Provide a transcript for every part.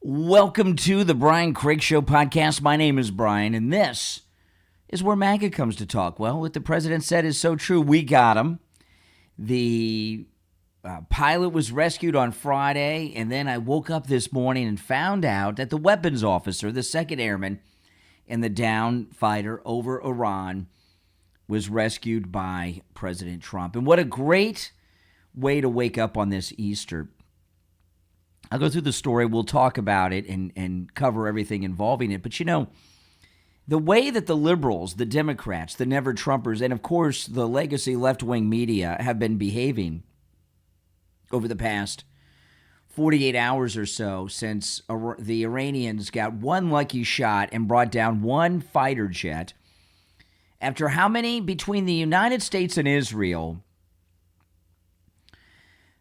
Welcome to the Brian Craig Show podcast. My name is Brian, and this is where MAGA comes to talk. Well, what the president said is so true. We got him. The pilot was rescued on Friday, and then I woke up this morning and found out that the weapons officer, the second airman, and the down fighter over Iran was rescued by President Trump. And what a great way to wake up on this Easter. I'll go through the story. We'll talk about it and cover everything involving it. But, you know, the way that the liberals, the Democrats, the never-Trumpers, and, of course, the legacy left-wing media have been behaving over the past 48 hours or so since the Iranians got one lucky shot and brought down one fighter jet. After how many, between the United States and Israel,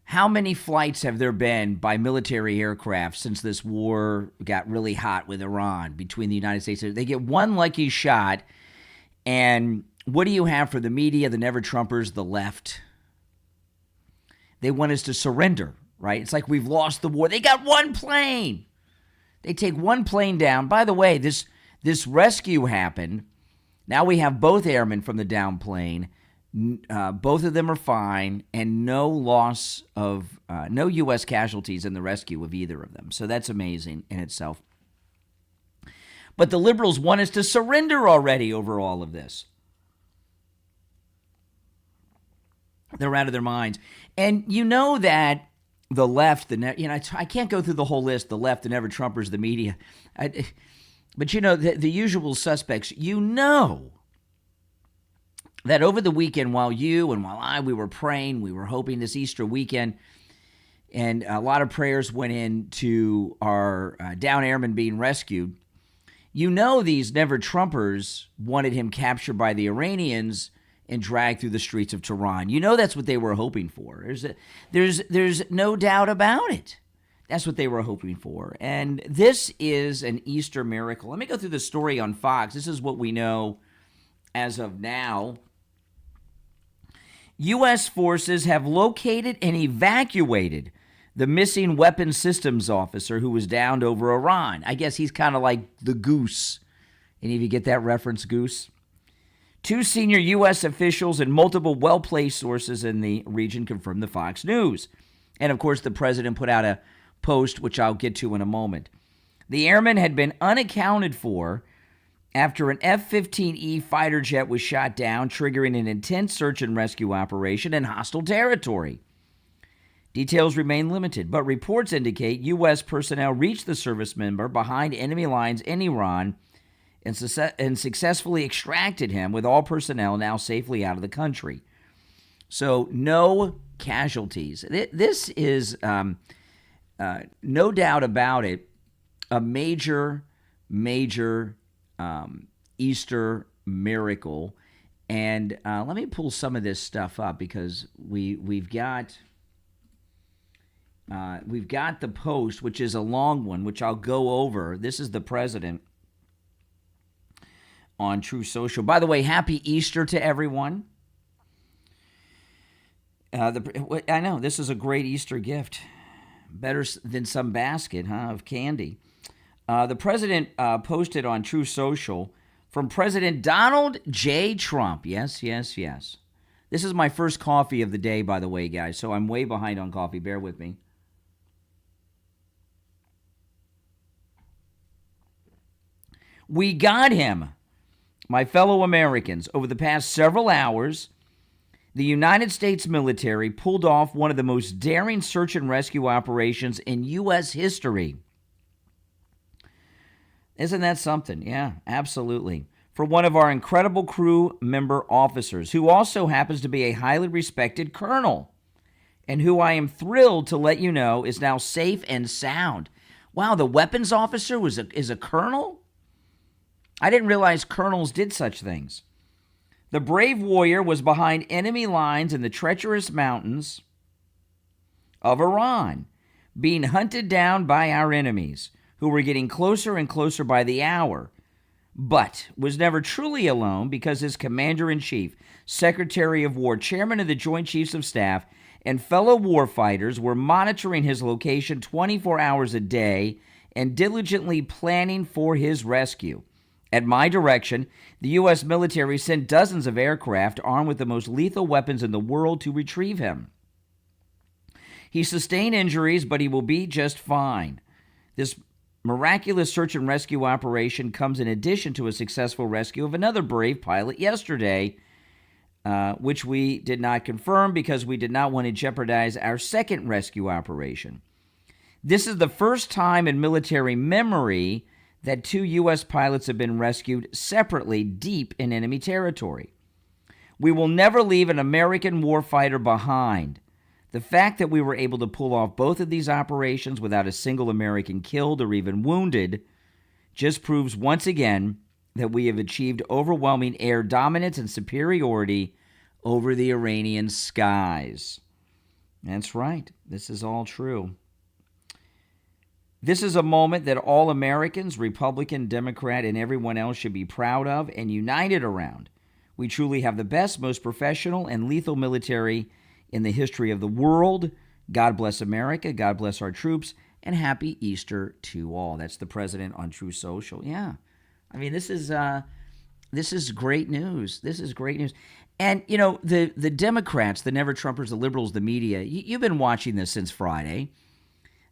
how many flights have there been by military aircraft since this war got really hot with Iran between the United States? They get one lucky shot, and what do you have for the media, the never-Trumpers, the left? They want us to surrender, right? It's like we've lost the war. They got one plane. They take one plane down. By the way, this rescue happened. Now we have both airmen from the down plane. Both of them are fine, and no loss of, no U.S. casualties in the rescue of either of them. So that's amazing in itself. But the liberals want us to surrender already over all of this. They're out of their minds. And you know that the left, I can't go through the whole list, the left, the never-Trumpers, the media. But you know, the usual suspects, you know, that over the weekend, while you and while we were praying, we were hoping this Easter weekend, and a lot of prayers went into our down airman being rescued. You know, these never-Trumpers wanted him captured by the Iranians and dragged through the streets of Tehran. You know that's what they were hoping for. There's no doubt about it. That's what they were hoping for. And this is an Easter miracle. Let me go through the story on Fox. This is what we know as of now. U.S. forces have located and evacuated the missing weapons systems officer who was downed over Iran. I guess he's kind of like the goose. Any of you get that reference, goose? Two senior U.S. officials and multiple well-placed sources in the region confirmed to Fox News. And, of course, the president put out a post, which I'll get to in a moment. The airman had been unaccounted for after an F-15E fighter jet was shot down, triggering an intense search and rescue operation in hostile territory. Details remain limited, but reports indicate U.S. personnel reached the service member behind enemy lines in Iran and successfully extracted him, with all personnel now safely out of the country. So no casualties. This is, no doubt about it, a major Easter miracle. And let me pull some of this stuff up because we've got the post, which is a long one, which I'll go over. This is the president on True Social. By the way, happy Easter to everyone. I know this is a great Easter gift, better than some basket, of candy. The president posted on True Social from President Donald J. Trump. Yes. This is my first coffee of the day, by the way, guys, so I'm way behind on coffee. Bear with me. We got him, my fellow Americans. Over the past several hours, the United States military pulled off one of the most daring search and rescue operations in U.S. history. Isn't that something? Yeah, absolutely. For one of our incredible crew member officers, who also happens to be a highly respected colonel, and who I am thrilled to let you know is now safe and sound. Wow, the weapons officer is a colonel? I didn't realize colonels did such things. The brave warrior was behind enemy lines in the treacherous mountains of Iran, being hunted down by our enemies, who were getting closer and closer by the hour, but was never truly alone because his commander-in-chief, Secretary of War, Chairman of the Joint Chiefs of Staff, and fellow warfighters were monitoring his location 24 hours a day and diligently planning for his rescue. At my direction, the U.S. military sent dozens of aircraft armed with the most lethal weapons in the world to retrieve him. He sustained injuries, but he will be just fine. This miraculous search and rescue operation comes in addition to a successful rescue of another brave pilot yesterday, which we did not confirm because we did not want to jeopardize our second rescue operation. This is the first time in military memory that 2 U.S. pilots have been rescued separately deep in enemy territory. We will never leave an American warfighter behind. The fact that we were able to pull off both of these operations without a single American killed or even wounded just proves once again that we have achieved overwhelming air dominance and superiority over the Iranian skies. That's right. This is all true. This is a moment that all Americans, Republican, Democrat, and everyone else should be proud of and united around. We truly have the best, most professional, and lethal military in the history of the world. God bless America. God bless our troops. And happy Easter to all. That's the president on Truth Social. Yeah. I mean, this is great news. This is great news. And, you know, the Democrats, the never-Trumpers, the liberals, the media, you've been watching this since Friday.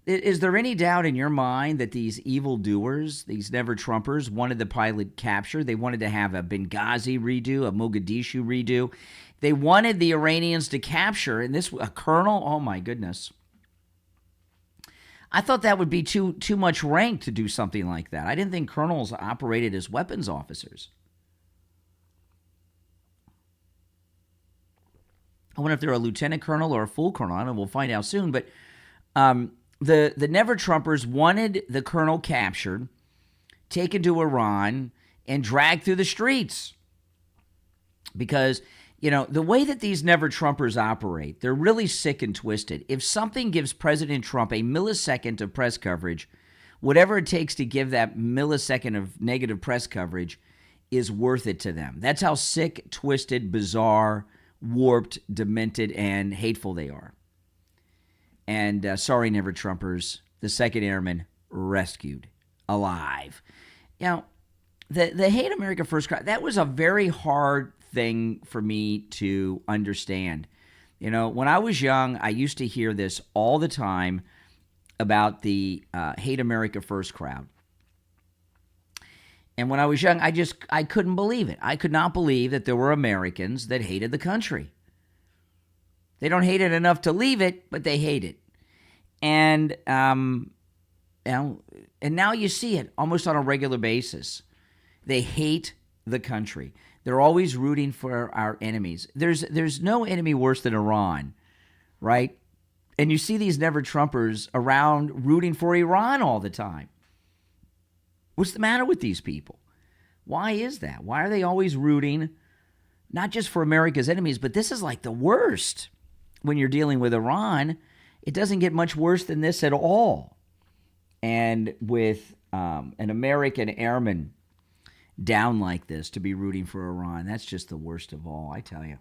Is there any doubt in your mind that these evildoers, these never-Trumpers, wanted the pilot captured? They wanted to have a Benghazi redo, a Mogadishu redo. They wanted the Iranians to capture, and a colonel, oh my goodness. I thought that would be too much rank to do something like that. I didn't think colonels operated as weapons officers. I wonder if they're a lieutenant colonel or a full colonel. I don't know. We'll find out soon, but The never-Trumpers wanted the colonel captured, taken to Iran, and dragged through the streets. Because, you know, the way that these never-Trumpers operate, they're really sick and twisted. If something gives President Trump a millisecond of press coverage, whatever it takes to give that millisecond of negative press coverage is worth it to them. That's how sick, twisted, bizarre, warped, demented, and hateful they are. And sorry, never-Trumpers, the second airman rescued, alive. You know, the Hate America First crowd, that was a very hard thing for me to understand. You know, when I was young, I used to hear this all the time about the Hate America First crowd. And when I was young, I couldn't believe it. I could not believe that there were Americans that hated the country. They don't hate it enough to leave it, but they hate it. And and now you see it almost on a regular basis. They hate the country. They're always rooting for our enemies. There's no enemy worse than Iran, right? And you see these never-Trumpers around rooting for Iran all the time. What's the matter with these people? Why is that? Why are they always rooting, not just for America's enemies, but this is like the worst. When you're dealing with Iran, it doesn't get much worse than this at all. And with an American airman down like this to be rooting for Iran, that's just the worst of all, I tell you.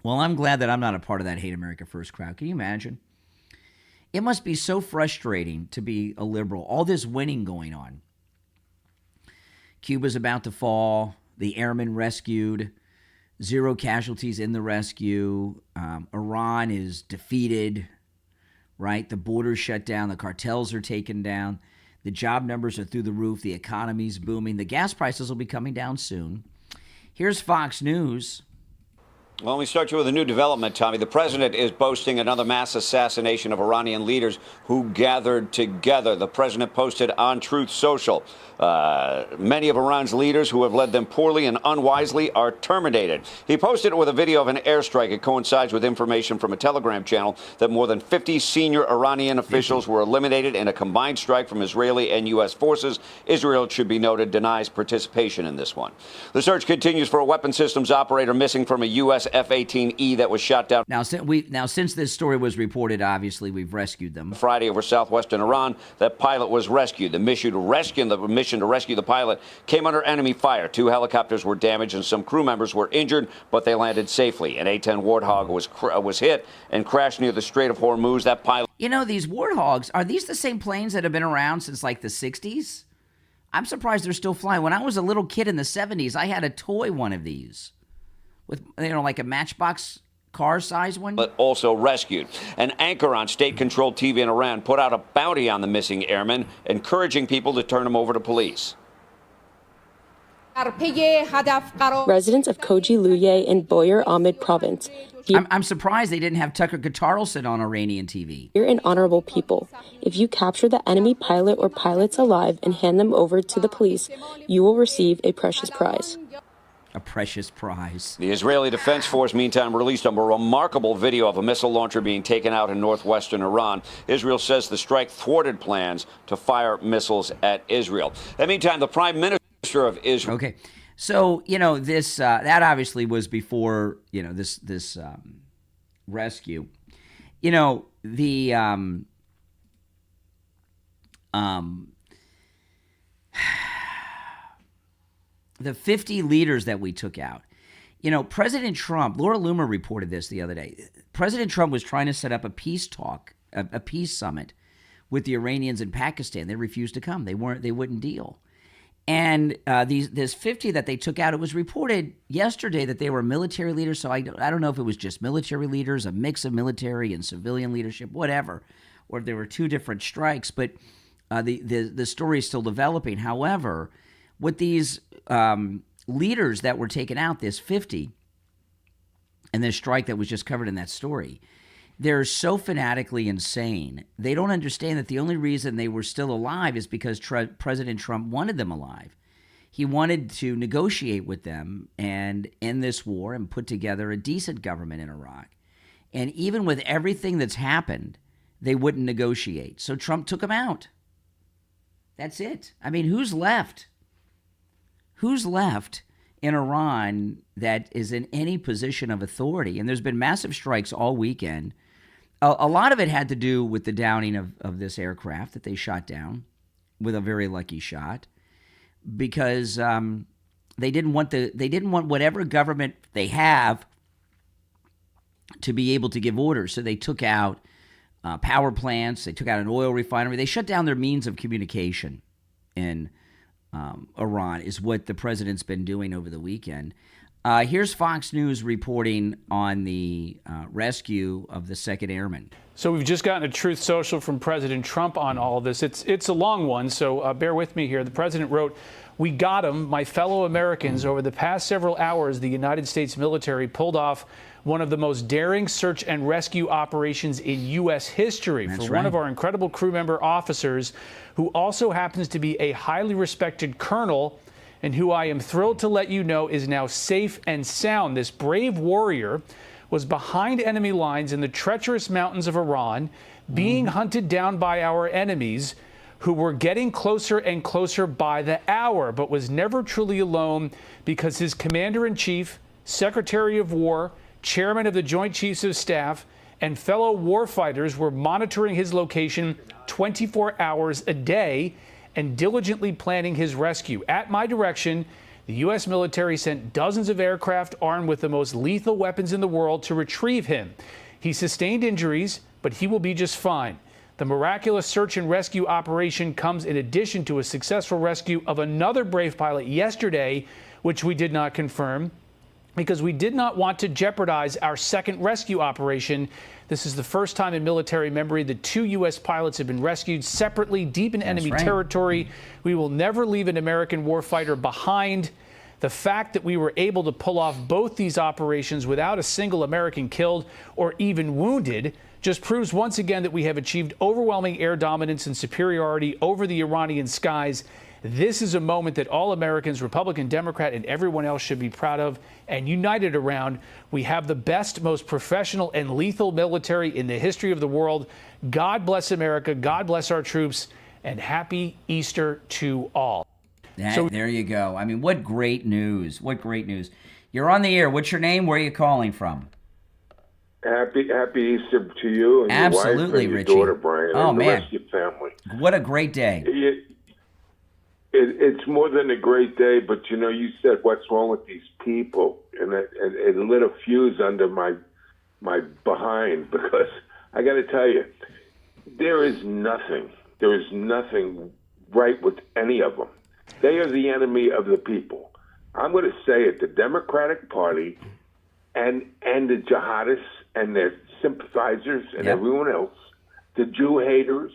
Well, I'm glad that I'm not a part of that Hate America First crowd. Can you imagine? It must be so frustrating to be a liberal. All this winning going on. Cuba's about to fall. The airmen rescued, 0 casualties in the rescue. Iran is defeated, right? The border's shut down. The cartels are taken down. The job numbers are through the roof. The economy's booming. The gas prices will be coming down soon. Here's Fox News. Well, we start you with a new development, Tommy. The president is boasting another mass assassination of Iranian leaders who gathered together. The president posted on Truth Social. Many of Iran's leaders who have led them poorly and unwisely are terminated. He posted it with a video of an airstrike. It coincides with information from a Telegram channel that more than 50 senior Iranian officials were eliminated in a combined strike from Israeli and U.S. forces. Israel, it should be noted, denies participation in this one. The search continues for a weapons systems operator missing from a U.S. F-18E that was shot down Since this story was reported, obviously we've rescued them. Friday over southwestern Iran. That pilot was rescued. The mission to rescue the pilot came under enemy fire. 2 helicopters were damaged and some crew members were injured, but they landed safely. An A-10 Warthog was hit and crashed near the Strait of Hormuz. That pilot. You know, these Warthogs, are these the same planes that have been around since like the 60s? I'm surprised they're still flying. When I was a little kid in the 70s, I had a toy one of these with, like a Matchbox car size one. But also rescued. An anchor on state-controlled TV in Iran put out a bounty on the missing airmen, encouraging people to turn them over to police. Residents of Koji Luye in Boyer Ahmed province. I'm surprised they didn't have Tucker Carlson on Iranian TV. You're an honorable people. If you capture the enemy pilot or pilots alive and hand them over to the police, you will receive a precious prize. A precious prize. The Israeli Defense Force, meantime, released a remarkable video of a missile launcher being taken out in northwestern Iran. Israel says the strike thwarted plans to fire missiles at Israel. In the meantime, the Prime Minister of Israel. Okay. So, this that obviously was before, this rescue. The 50 leaders that we took out. President Trump, Laura Loomer reported this the other day. President Trump was trying to set up a peace talk, a peace summit with the Iranians in Pakistan. They refused to come. They wouldn't deal. And this 50 that they took out, it was reported yesterday that they were military leaders. So I don't know if it was just military leaders, a mix of military and civilian leadership, whatever, or if there were 2 different strikes. But the story is still developing. However, with these leaders that were taken out, this 50, and this strike that was just covered in that story, they're so fanatically insane. They don't understand that the only reason they were still alive is because President Trump wanted them alive. He wanted to negotiate with them and end this war and put together a decent government in Iraq. And even with everything that's happened, they wouldn't negotiate. So Trump took them out. That's it. I mean, who's left? Who's left in Iran that is in any position of authority? And there's been massive strikes all weekend. A lot of it had to do with the downing of this aircraft that they shot down with a very lucky shot, because they didn't want whatever government they have to be able to give orders. So they took out power plants. They took out an oil refinery. They shut down their means of communication in Iran, is what the president's been doing over the weekend. Here's Fox News reporting on the rescue of the second airman. So we've just gotten a Truth Social from President Trump on all of this. It's a long one, so bear with me here. The president wrote, "We got him, my fellow Americans. Over the past several hours, the United States military pulled off one of the most daring search and rescue operations in U.S. history for one of our incredible crew member officers, who also happens to be a highly respected colonel, and who I am thrilled to let you know is now safe and sound. This brave warrior was behind enemy lines in the treacherous mountains of Iran, being hunted down by our enemies, who were getting closer and closer by the hour, but was never truly alone because his commander-in-chief, Secretary of War, Chairman of the Joint Chiefs of Staff, and fellow warfighters were monitoring his location 24 hours a day and diligently planning his rescue. At my direction, the U.S. military sent dozens of aircraft armed with the most lethal weapons in the world to retrieve him. He sustained injuries, but he will be just fine. The miraculous search and rescue operation comes in addition to a successful rescue of another brave pilot yesterday, which we did not confirm, because we did not want to jeopardize our second rescue operation. This is the first time in military memory that 2 U.S. pilots have been rescued separately deep in enemy territory. We will never leave an American warfighter behind. The fact that we were able to pull off both these operations without a single American killed or even wounded just proves once again that we have achieved overwhelming air dominance and superiority over the Iranian skies. This is a moment that all Americans, Republican, Democrat, and everyone else should be proud of and united around. We have the best, most professional and lethal military in the history of the world. God bless America. God bless our troops. And happy Easter to all." There you go. I mean, what great news. What great news. You're on the air. What's your name? Where are you calling from? Happy Easter to you and Absolutely, your wife and Richie. your daughter, Brian, Oh, and the man. rest of your family. What a great day. It's more than a great day, but you said what's wrong with these people, and it lit a fuse under my behind, because I got to tell you, there is nothing right with any of them. They are the enemy of the people. I'm going to say it: the Democratic Party and the jihadists and their sympathizers and everyone else, the Jew haters,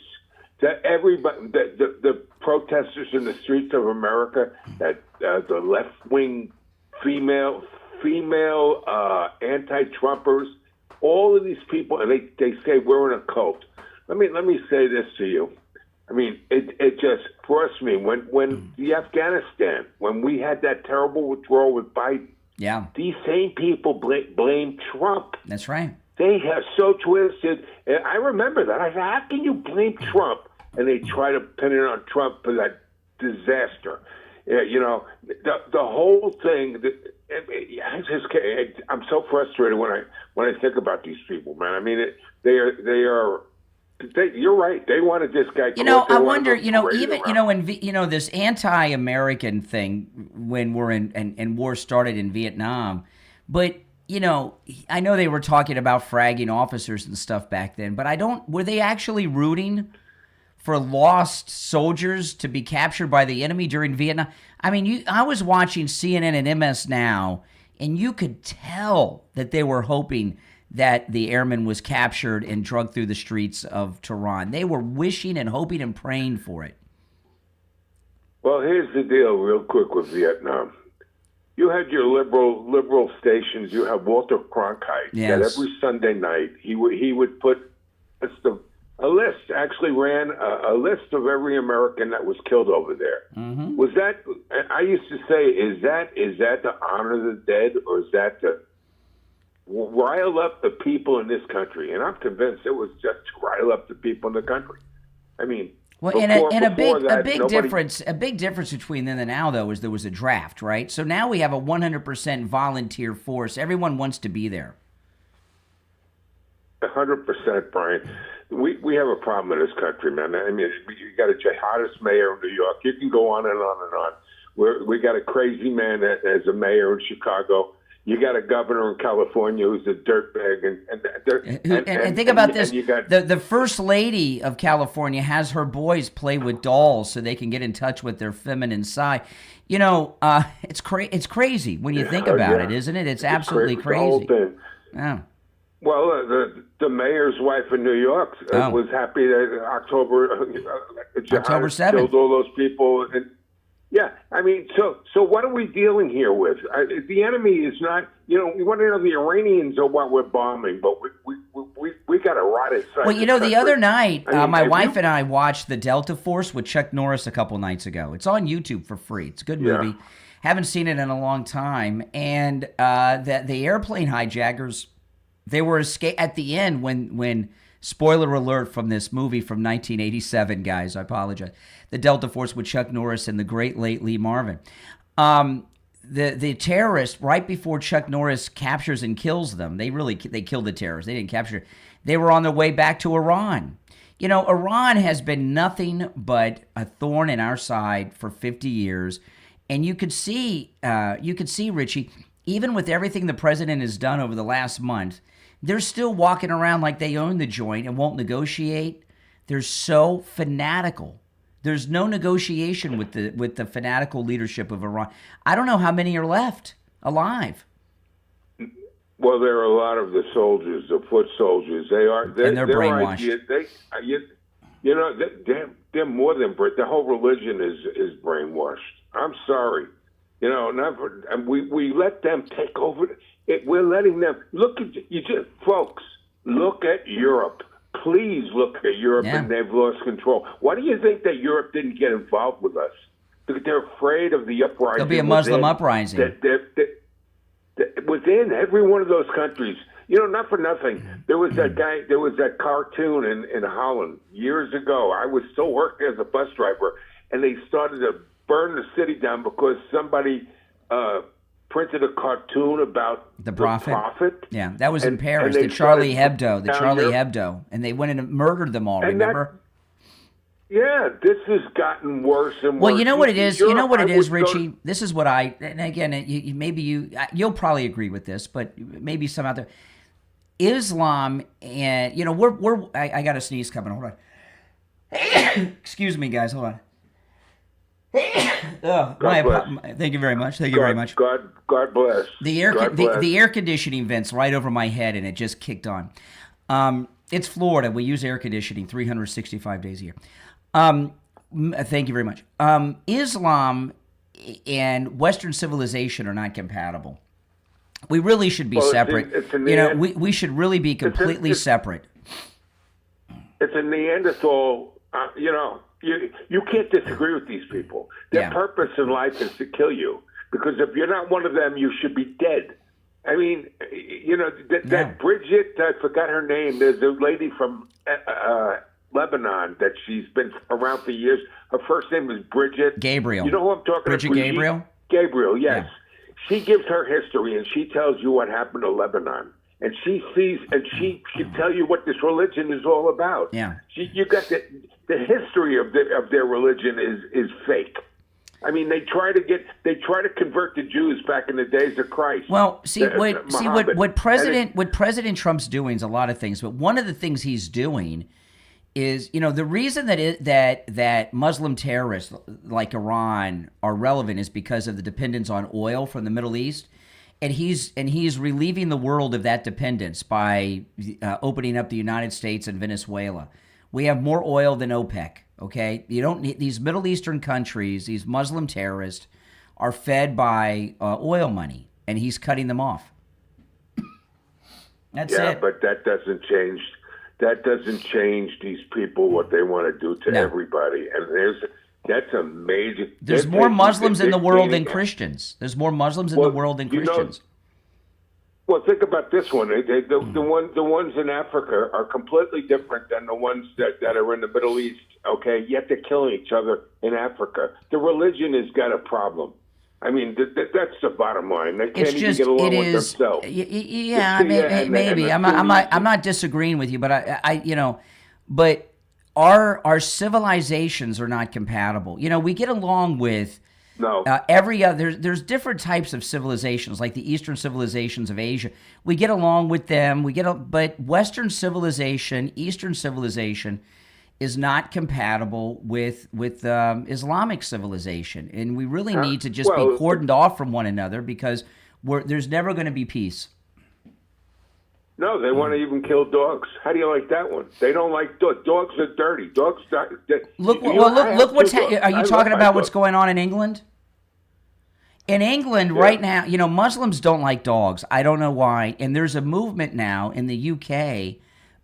everybody, the protesters in the streets of America, that the left-wing female anti-Trumpers, all of these people, and they say we're in a cult. Let me say this to you. I mean, it just forced me when the Afghanistan, when we had that terrible withdrawal with Biden. Yeah, these same people blame Trump. that's right. They have so twisted. And I remember that. I said, how can you blame Trump? And they try to pin it on Trump for that disaster. The whole thing. I'm so frustrated when I think about these people, man. I mean, they are. You're right. They wanted this guy. I wonder. Even this anti-American thing when we're and war started in Vietnam, but I know they were talking about fragging officers and stuff back then, but were they actually rooting for lost soldiers to be captured by the enemy during Vietnam? I mean, I was watching CNN and MS Now, and you could tell that they were hoping that the airman was captured and drugged through the streets of Tehran. They were wishing and hoping and praying for it. Well, here's the deal real quick with Vietnam. You had your liberal stations. You have Walter Cronkite. Yes. That every Sunday night he would put a list. Actually, ran a list of every American that was killed over there. Mm-hmm. Was that? I used to say, is that to honor the dead, or is that to rile up the people in this country? And I'm convinced it was just to rile up the people in the country. I mean. Well, a big difference between then and now, though, is there was a draft, right? So now we have a 100% volunteer force. Everyone wants to be there. 100%, Brian. We have a problem in this country, man. I mean, you got a jihadist mayor in New York. You can go on and on and on. We got a crazy man as a mayor in Chicago. You got a governor in California who's a dirtbag, and think about this: the first lady of California has her boys play with dolls so they can get in touch with their feminine side. It's crazy when you think about it, isn't it? It's absolutely crazy. The whole thing. Yeah. Well, the mayor's wife in New York was happy that October 7th killed all those people. Yeah, I mean, so what are we dealing here with? The enemy is not, we want to know the Iranians are what we're bombing, but we got a rot inside. Well, the other night, my wife and I watched The Delta Force with Chuck Norris a couple nights ago. It's on YouTube for free. It's a good movie. Yeah. Haven't seen it in a long time. And the airplane hijackers, they were at the end when spoiler alert from this movie from 1987, guys. I apologize. The Delta Force with Chuck Norris and the great late Lee Marvin. The terrorists, right before Chuck Norris captures and kills them, they killed the terrorists. They didn't capture. They were on their way back to Iran. Iran has been nothing but a thorn in our side for 50 years. And you could see, Richie, even with everything the president has done over the last month, they're still walking around like they own the joint and won't negotiate. They're so fanatical. There's no negotiation with the fanatical leadership of Iran. I don't know how many are left alive. Well, there are a lot of the soldiers, the foot soldiers. They're brainwashed. They're more than the whole religion is brainwashed. I'm sorry, and we let them take over. We're letting them look at folks. Look at Europe. Please look at Europe, and they've lost control. Why do you think that Europe didn't get involved with us? Because they're afraid of the uprising. There'll be a Muslim uprising. Within every one of those countries, not for nothing. There was that guy. There was that cartoon in Holland years ago. I was still working as a bus driver, and they started to burn the city down because somebody printed a cartoon about the prophet. Yeah, that was in And Paris. they The Charlie started Hebdo. The down Charlie Europe. Hebdo, and they went in and murdered them all. And that- Remember? Yeah, this has gotten worse and worse. Well, you know what it is. You know what it is, would go to- Richie. This is what and again, you'll probably agree with this, but maybe some out there. Islam, and I got a sneeze coming. Hold on. Excuse me, guys. Hold on. Thank you very much. Thank you very much. God bless. The air conditioning vents right over my head, and it just kicked on. It's Florida. We use air conditioning 365 days a year. Thank you very much. Islam and Western civilization are not compatible. We really should be separate. We should really be completely separate. It's a Neanderthal. You can't disagree with these people. Their purpose in life is to kill you, because if you're not one of them, you should be dead. I mean, that Bridget, I forgot her name. There's a lady from Lebanon that she's been around for years. Her first name is Bridget. Gabriel. You know who I'm talking Bridget about? Gabriel? Gabriel, yes. Yeah. She gives her history, and she tells you what happened to Lebanon. And she sees, and she can tell you what this religion is all about. Yeah. You got the history of their religion is fake. I mean, they try to convert the Jews back in the days of Christ. Well, what President Trump's doing is a lot of things, but one of the things he's doing is, the reason that Muslim terrorists like Iran are relevant is because of the dependence on oil from the Middle East, and he's relieving the world of that dependence by opening up the United States and Venezuela. We have more oil than OPEC. Okay, you don't need these Middle Eastern countries. These Muslim terrorists are fed by oil money, and he's cutting them off. That's it. Yeah, but that doesn't change. That doesn't change these people what they want to do to everybody. And that's a major. There's more Muslims in the world than Christians. There's more Muslims in the world than Christians. Well, think about this one. The ones in Africa are completely different than the ones that are in the Middle East, okay? Yet they're killing each other in Africa. The religion has got a problem. I mean, that's the bottom line. They can't even get along with themselves. Maybe. I'm not disagreeing with you, but but our civilizations are not compatible. We get along with every other. There's different types of civilizations, like the Eastern civilizations of Asia. We get along with them. But Western civilization, Eastern civilization, is not compatible with Islamic civilization, and we really need to just be cordoned off from one another, because there's never going to be peace. No, they want to even kill dogs. How do you like that one? They don't like dogs. Dogs are dirty. Dogs. Look what's are you talking about? What's going on in England? In England right now, Muslims don't like dogs. I don't know why. And there's a movement now in the UK,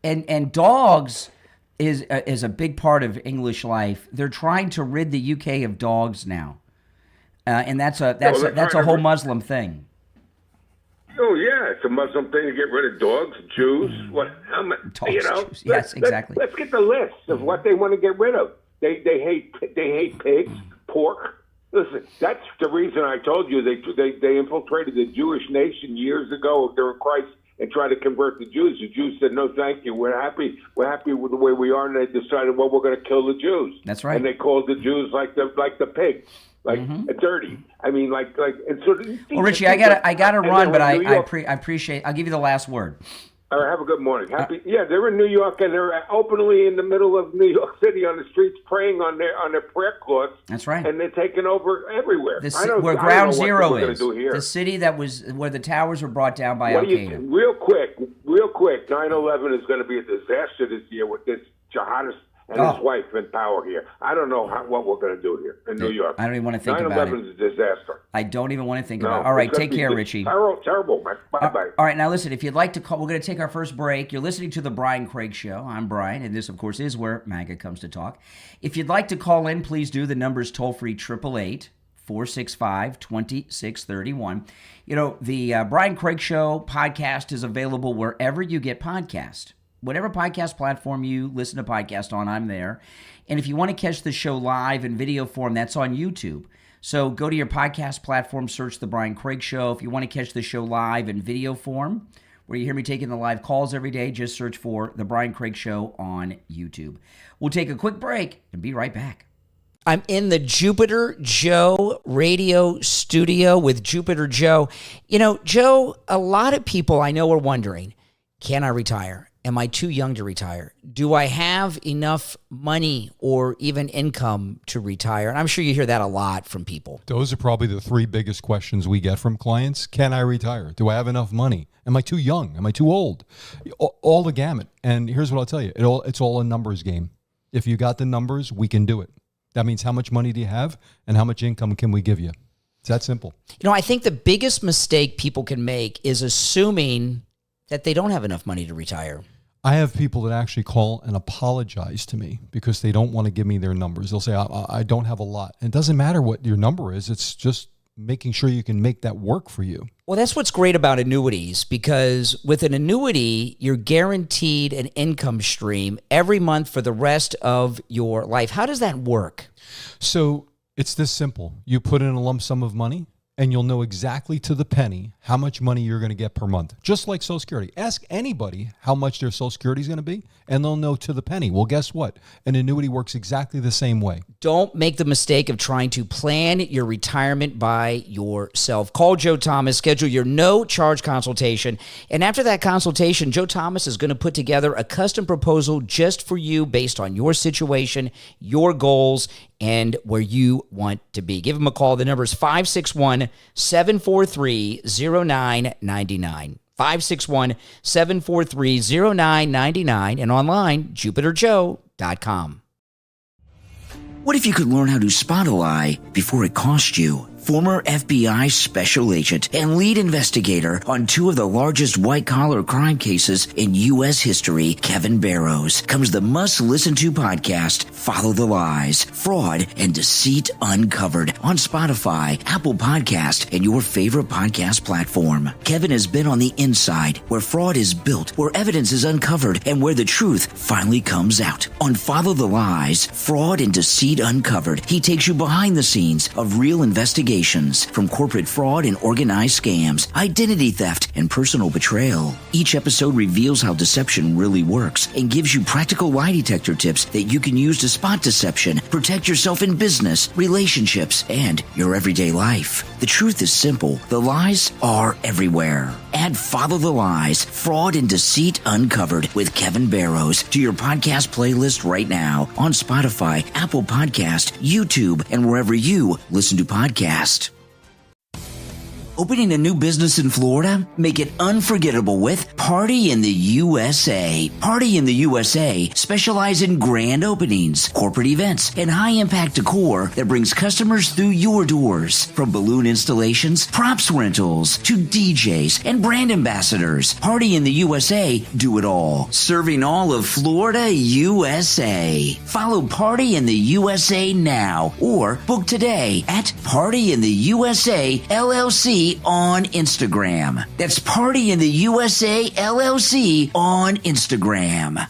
and dogs is a big part of English life. They're trying to rid the UK of dogs now, and that's a whole Muslim thing. Oh yeah, it's a Muslim thing to get rid of dogs, Jews. Jews. Yes, exactly. Let's get the list of what they want to get rid of. They hate pigs, pork. Listen, that's the reason I told you they infiltrated the Jewish nation years ago during Christ and tried to convert the Jews. The Jews said, "No, thank you. We're happy with the way we are." And they decided, "Well, we're going to kill the Jews." That's right. And they called the Jews like the pigs. Dirty. I mean, and so. Well, Richie, I gotta run, but I appreciate. I'll give you the last word. All right, have a good morning. They're in New York, and they're openly in the middle of New York City on the streets praying on their prayer cloths. That's right. And they're taking over everywhere. Where Ground Zero is, the city that was where the towers were brought down by Al Qaeda. Real quick, 9/11 is going to be a disaster this year with this jihadist and his wife in power here. I don't know what we're going to do here in New York. I don't even want to think about it. 9/11 is a disaster. I don't even want to think about it. All right, take care, Richie. Terrible, man. Bye-bye. All right, now listen, if you'd like to call, we're going to take our first break. You're listening to The Brian Craig Show. I'm Brian, and this, of course, is where MAGA comes to talk. If you'd like to call in, please do. The number's toll-free, 888-465-2631. The Brian Craig Show podcast is available wherever you get podcasts. Whatever podcast platform you listen to podcast on, I'm there. And if you want to catch the show live in video form, that's on YouTube. So go to your podcast platform, search The Brian Craig Show. If you want to catch the show live in video form, where you hear me taking the live calls every day, just search for The Brian Craig Show on YouTube. We'll take a quick break and be right back. I'm in the Jupiter Joe radio studio with Jupiter Joe. You know, Joe, a lot of people I know are wondering, can I retire? Am I too young to retire? Do I have enough money or even income to retire? And I'm sure you hear that a lot from people. Those are probably the three biggest questions we get from clients. Can I retire? Do I have enough money? Am I too young? Am I too old? All the gamut. And here's what I'll tell you. It's all a numbers game. If you got the numbers, we can do it. That means how much money do you have and how much income can we give you? It's that simple. You know, I think the biggest mistake people can make is assuming that they don't have enough money to retire. I have people that actually call and apologize to me because they don't want to give me their numbers. They'll say, I don't have a lot. And it doesn't matter what your number is. It's just making sure you can make that work for you. Well, that's what's great about annuities, because with an annuity, you're guaranteed an income stream every month for the rest of your life. How does that work? So it's this simple. You put in a lump sum of money, and you'll know exactly to the penny how much money you're going to get per month. Just like Social Security. Ask anybody how much their Social Security is going to be, and they'll know to the penny. Well, guess what? An annuity works exactly the same way. Don't make the mistake of trying to plan your retirement by yourself. Call Joe Thomas, schedule your no-charge consultation, and after that consultation, Joe Thomas is going to put together a custom proposal just for you based on your situation, your goals, and where you want to be. Give him a call. The number is 561-743-0999. 561-743-0999 and online, jupiterjoe.com. What if you could learn how to spot a lie before it costs you? Former FBI special agent and lead investigator on two of the largest white-collar crime cases in U.S. history, Kevin Barrows, comes the must-listen-to podcast, Follow the Lies, Fraud and Deceit Uncovered, on Spotify, Apple Podcast, and your favorite podcast platform. Kevin has been on the inside, where fraud is built, where evidence is uncovered, and where the truth finally comes out. On Follow the Lies, Fraud and Deceit Uncovered, he takes you behind the scenes of real investigations, from corporate fraud and organized scams, identity theft, and personal betrayal. Each episode reveals how deception really works and gives you practical lie detector tips that you can use to spot deception, protect yourself in business, relationships, and your everyday life. The truth is simple. The lies are everywhere. Add Follow the Lies, Fraud and Deceit Uncovered with Kevin Barrows to your podcast playlist right now on Spotify, Apple Podcast, YouTube, and wherever you listen to podcasts. Opening a new business in Florida? Make it unforgettable with Party in the USA. Party in the USA specialize in grand openings, corporate events, and high-impact decor that brings customers through your doors. From balloon installations, props rentals, to DJs and brand ambassadors, Party in the USA do it all. Serving all of Florida, USA. Follow Party in the USA now or book today at Party in the USA LLC on Instagram. That's Party in the USA LLC on Instagram.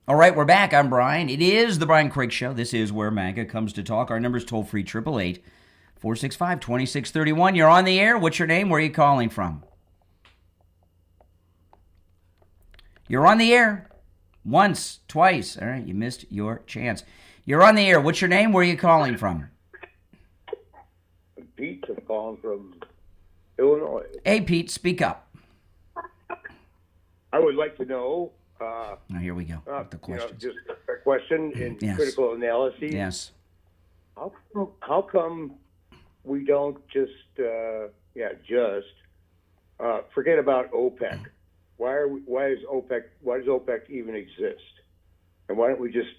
All right, we're back. I'm Brian. It is the Brian Craig Show. This is where MAGA comes to talk. Our number's toll free 888-465-2631. You're on the air. What's your name? Where are you calling from? You're on the air. Once, twice. All right, you missed your chance. You're on the air. What's your name? Where are you calling from? Pete, I'm calling from Illinois. Hey, Pete, speak up. I would like to know. Now, here we go. The questions. Just a question in Yes. critical analysis. Yes. How come we don't just forget about OPEC? Why does OPEC even exist? And why don't we just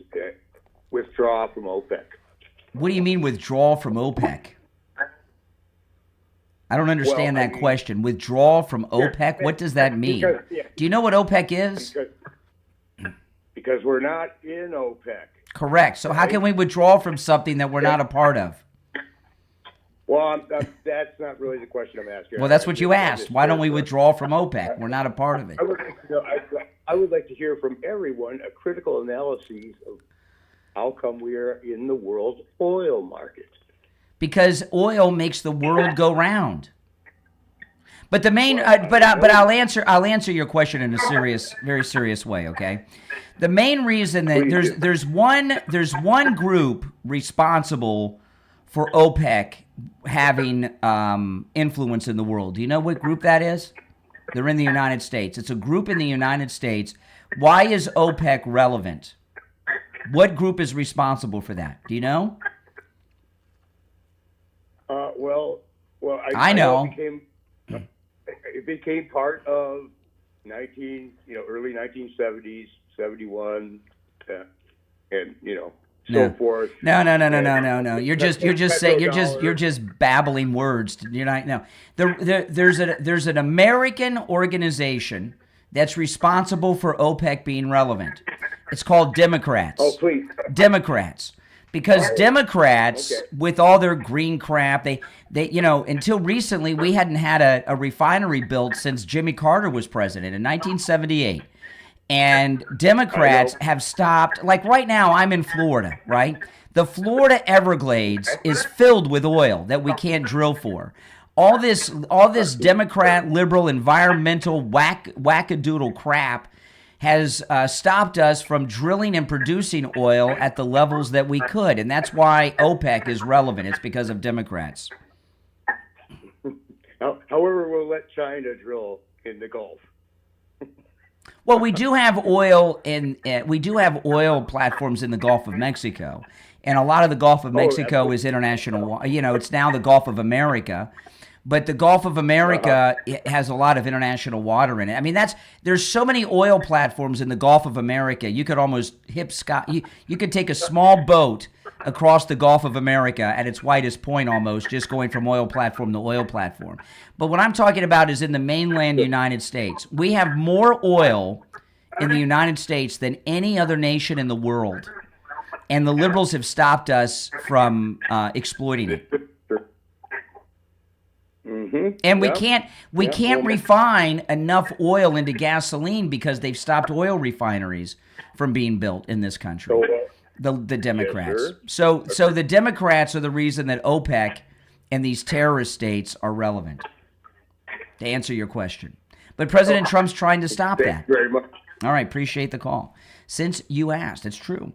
withdraw from OPEC? What do you mean withdraw from OPEC? I don't understand that question. Withdraw from OPEC? What does that mean? Do you know what OPEC is? Because we're not in OPEC. Correct. So how can we withdraw from something that we're not a part of? Well, that's not really the question I'm asking. Well, that's what you asked. Why don't we withdraw from OPEC? We're not a part of it. I would like to hear from everyone a critical analysis how come we are in the world oil market? Because oil makes the world go round. But the main, but I'll answer your question in a very serious way. Okay, the main reason that there's one group responsible for OPEC having influence in the world. Do you know what group that is? They're in the United States. It's a group in the United States. Why is OPEC relevant? What group is responsible for that? Do you know? I know. It became part of early 1970s, 71, and so forth. No. You're just babbling words. You're not. No. There's an American organization that's responsible for OPEC being relevant. It's called Democrats. Oh, please. Democrats. Because Democrats, with all their green crap, they until recently, we hadn't had a refinery built since Jimmy Carter was president in 1978. And Democrats have stopped, like right now, I'm in Florida, right? The Florida Everglades is filled with oil that we can't drill for. All this Democrat, liberal, environmental wackadoodle crap has stopped us from drilling and producing oil at the levels that we could. And that's why OPEC is relevant. It's because of Democrats. However, we'll let China drill in the Gulf. Well, we do have oil platforms in the Gulf of Mexico. And a lot of the Gulf of Mexico is international. It's now the Gulf of America. But the Gulf of America has a lot of international water in it. I mean, there's so many oil platforms in the Gulf of America. You could almost you could take a small boat across the Gulf of America at its widest point almost, just going from oil platform to oil platform. But what I'm talking about is in the mainland United States. We have more oil in the United States than any other nation in the world. And the liberals have stopped us from exploiting it. Mm-hmm. And we can't refine enough oil into gasoline because they've stopped oil refineries from being built in this country. The Democrats. So the Democrats are the reason that OPEC and these terrorist states are relevant. To answer your question, but President Trump's trying to stop that. Thank you very much. All right, appreciate the call. Since you asked, it's true.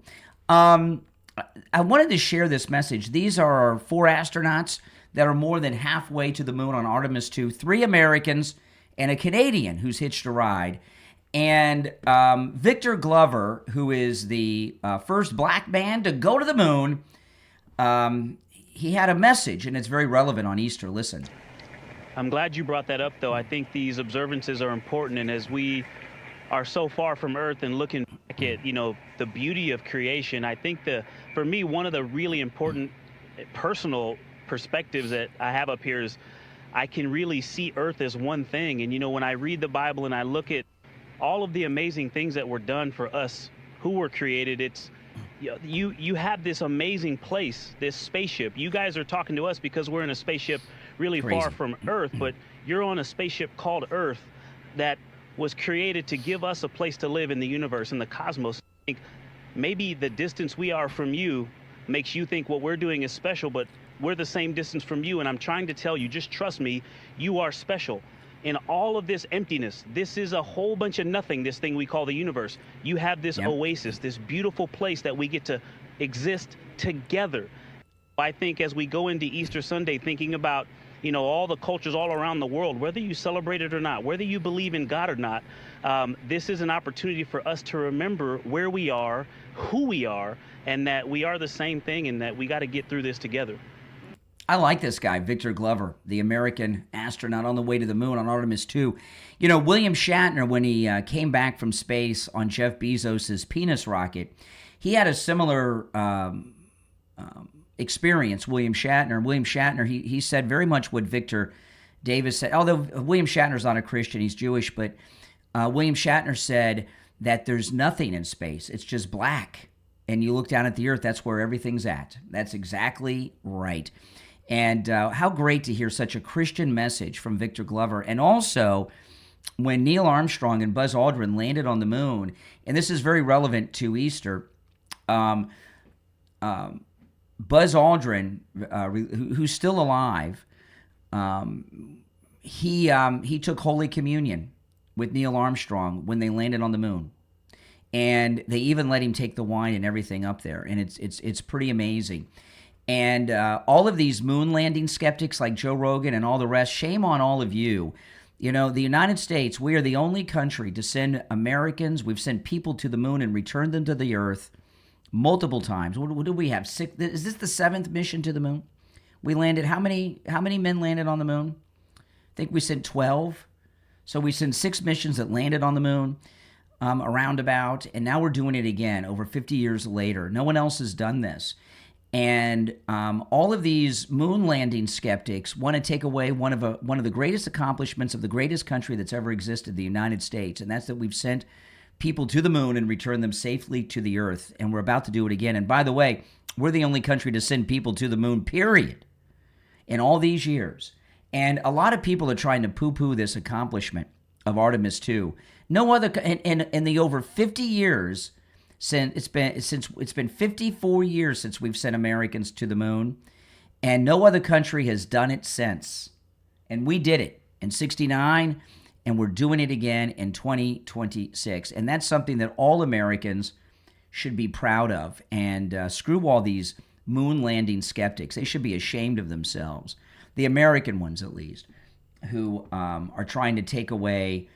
I wanted to share this message. These are our 4 astronauts that are more than halfway to the moon on Artemis 2, 3 Americans and a Canadian who's hitched a ride. And Victor Glover, who is the first black man to go to the moon, he had a message, and it's very relevant on Easter. Listen. I'm glad you brought that up, though. I think these observances are important, and as we are so far from Earth and looking back at, the beauty of creation, I think for me, one of the really important personal perspectives that I have up here is I can really see Earth as one thing. And when I read the Bible and I look at all of the amazing things that were done for us who were created, it's you have this amazing place, this spaceship. You guys are talking to us because we're in a spaceship really far from Earth, but you're on a spaceship called Earth that was created to give us a place to live in the universe, in the cosmos. I think maybe the distance we are from you makes you think what we're doing is special, but we're the same distance from you, and I'm trying to tell you, just trust me, you are special. In all of this emptiness, this is a whole bunch of nothing, this thing we call the universe. You have this oasis, this beautiful place that we get to exist together. I think as we go into Easter Sunday, thinking about, all the cultures all around the world, whether you celebrate it or not, whether you believe in God or not, this is an opportunity for us to remember where we are, who we are, and that we are the same thing, and that we got to get through this together. I like this guy, Victor Glover, the American astronaut on the way to the moon on Artemis 2. William Shatner, when he came back from space on Jeff Bezos' penis rocket, he had a similar experience, William Shatner. He said very much what Victor Davis said, although William Shatner's not a Christian, he's Jewish, but William Shatner said that there's nothing in space. It's just black. And you look down at the Earth, that's where everything's at. That's exactly right. And how great to hear such a Christian message from Victor Glover. And also, when Neil Armstrong and Buzz Aldrin landed on the moon, and this is very relevant to Easter, Buzz Aldrin, who's still alive, he took Holy Communion with Neil Armstrong when they landed on the moon, and they even let him take the wine and everything up there, and it's pretty amazing. And all of these moon landing skeptics like Joe Rogan and all the rest, shame on all of you. You know, the United States, we are the only country to send Americans. We've sent people to the moon and returned them to the Earth multiple times. What do we have? 6? Is this the 7th mission to the moon? We landed, how many men landed on the moon? I think we sent 12. So we sent 6 missions that landed on the moon, around about, and now we're doing it again over 50 years later. No one else has done this. And all of these moon landing skeptics want to take away one of the greatest accomplishments of the greatest country that's ever existed, the United States, and that's that we've sent people to the moon and returned them safely to the Earth, and we're about to do it again. And by the way, we're the only country to send people to the moon, period, in all these years. And a lot of people are trying to poo-poo this accomplishment of Artemis 2. No other in the over 50 years. It's been 54 years since we've sent Americans to the moon, and no other country has done it since. And we did it in '69, and we're doing it again in 2026. And that's something that all Americans should be proud of. And screw all these moon landing skeptics. They should be ashamed of themselves. The American ones, at least, who are trying to take away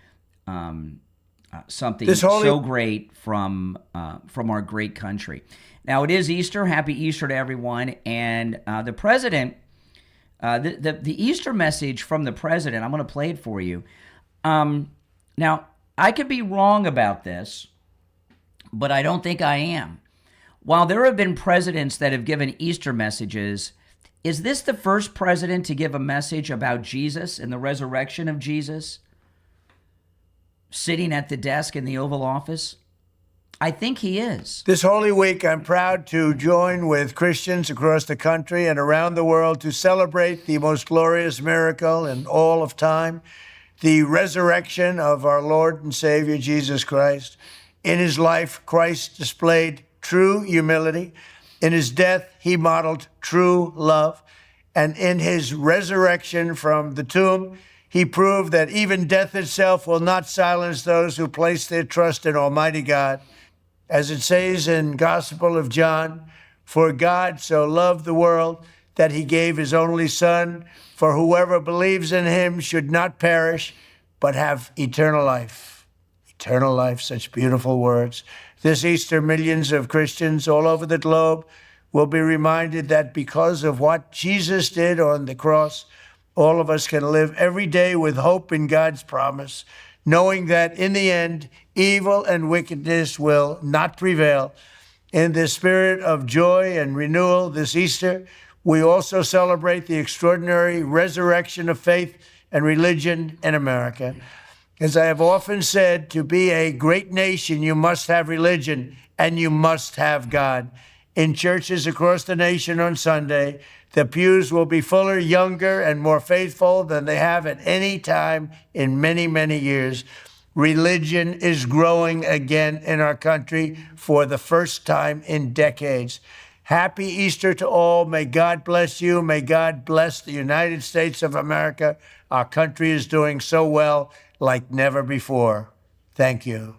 something so great from our great country. Now, it is Easter. Happy Easter to everyone. And the president, the Easter message from the president, I'm going to play it for you. Now, I could be wrong about this, but I don't think I am. While there have been presidents that have given Easter messages, is this the first president to give a message about Jesus and the resurrection of Jesus, sitting at the desk in the Oval Office? I think he is. This Holy Week, I'm proud to join with Christians across the country and around the world to celebrate the most glorious miracle in all of time, the resurrection of our Lord and Savior, Jesus Christ. In his life, Christ displayed true humility. In his death, he modeled true love. And in his resurrection from the tomb, he proved that even death itself will not silence those who place their trust in Almighty God. As it says in Gospel of John, for God so loved the world that he gave his only Son, for whoever believes in him should not perish, but have eternal life. Eternal life, such beautiful words. This Easter, millions of Christians all over the globe will be reminded that because of what Jesus did on the cross, all of us can live every day with hope in God's promise, knowing that in the end, evil and wickedness will not prevail. In the spirit of joy and renewal this Easter, we also celebrate the extraordinary resurrection of faith and religion in America. As I have often said, to be a great nation, you must have religion and you must have God. In churches across the nation on Sunday, the pews will be fuller, younger, and more faithful than they have at any time in many, many years. Religion is growing again in our country for the first time in decades. Happy Easter to all. May God bless you. May God bless the United States of America. Our country is doing so well like never before. Thank you.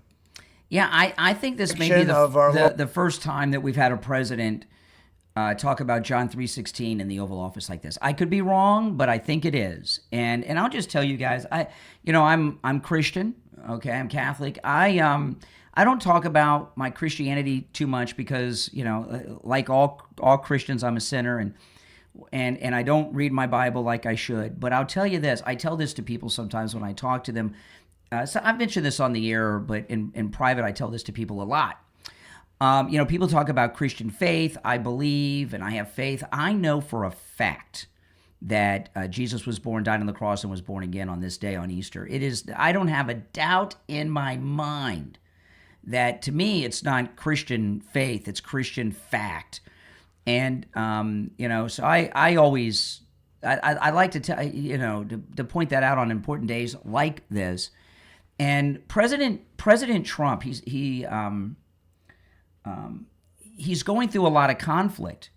Yeah, I think this may be the first time that we've had a president talk about John 3:16 in the Oval Office like this. I could be wrong, but I think it is. And I'll just tell you guys, I'm Christian, okay? I'm Catholic. I don't talk about my Christianity too much because, like all Christians, I'm a sinner and I don't read my Bible like I should. But I'll tell you this, I tell this to people sometimes when I talk to them. So I've mentioned this on the air, but in private, I tell this to people a lot. People talk about Christian faith. I believe and I have faith. I know for a fact that Jesus was born, died on the cross, and was born again on this day, on Easter. I don't have a doubt in my mind that, to me, it's not Christian faith, it's Christian fact. And, so I always, I like to tell, to point that out on important days like this. And President Trump, he's going through a lot of conflict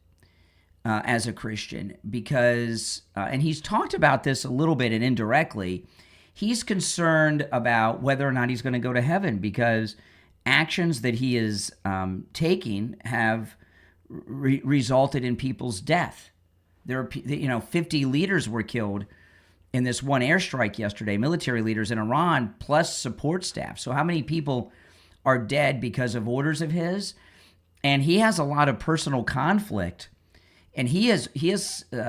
as a Christian because, and he's talked about this a little bit and indirectly, he's concerned about whether or not he's going to go to heaven because actions that he is taking have resulted in people's death. There are, 50 leaders were killed in this one airstrike yesterday, military leaders in Iran, plus support staff. So how many people are dead because of orders of his? And he has a lot of personal conflict, and he has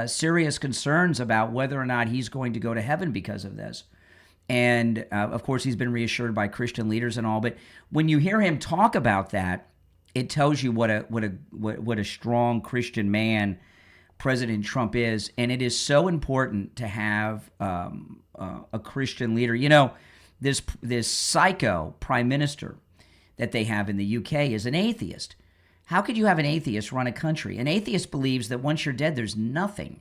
serious concerns about whether or not he's going to go to heaven because of this. And of course, he's been reassured by Christian leaders and all. But when you hear him talk about that, it tells you what a strong Christian man President Trump is, and it is so important to have a Christian leader. This psycho prime minister that they have in the UK is an atheist. How could you have an atheist run a country? An atheist believes that once you're dead, there's nothing.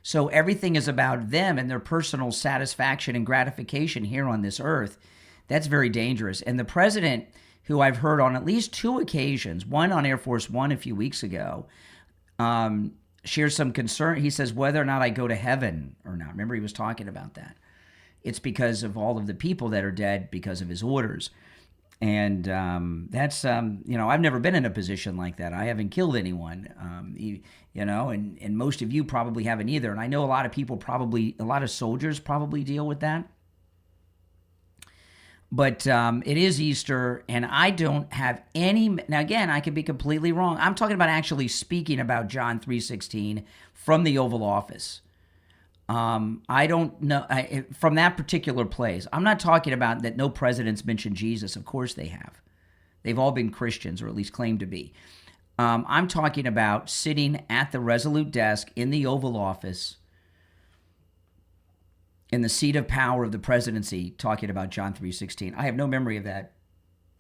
So everything is about them and their personal satisfaction and gratification here on this earth. That's very dangerous. And the president, who I've heard on at least 2 occasions, one on Air Force One a few weeks ago, shares some concern. He says whether or not I go to heaven or not. Remember, he was talking about that. It's because of all of the people that are dead because of his orders. And that's, I've never been in a position like that. I haven't killed anyone, and most of you probably haven't either. And I know a lot of soldiers probably deal with that. But it is Easter, and I don't have any. Now, again, I could be completely wrong. I'm talking about actually speaking about John 3:16 from the Oval Office. I don't know from that particular place. I'm not talking about that no presidents mentioned Jesus. Of course they have. They've all been Christians, or at least claim to be. I'm talking about sitting at the Resolute desk in the Oval Office, in the seat of power of the presidency, talking about John 3:16. I have no memory of that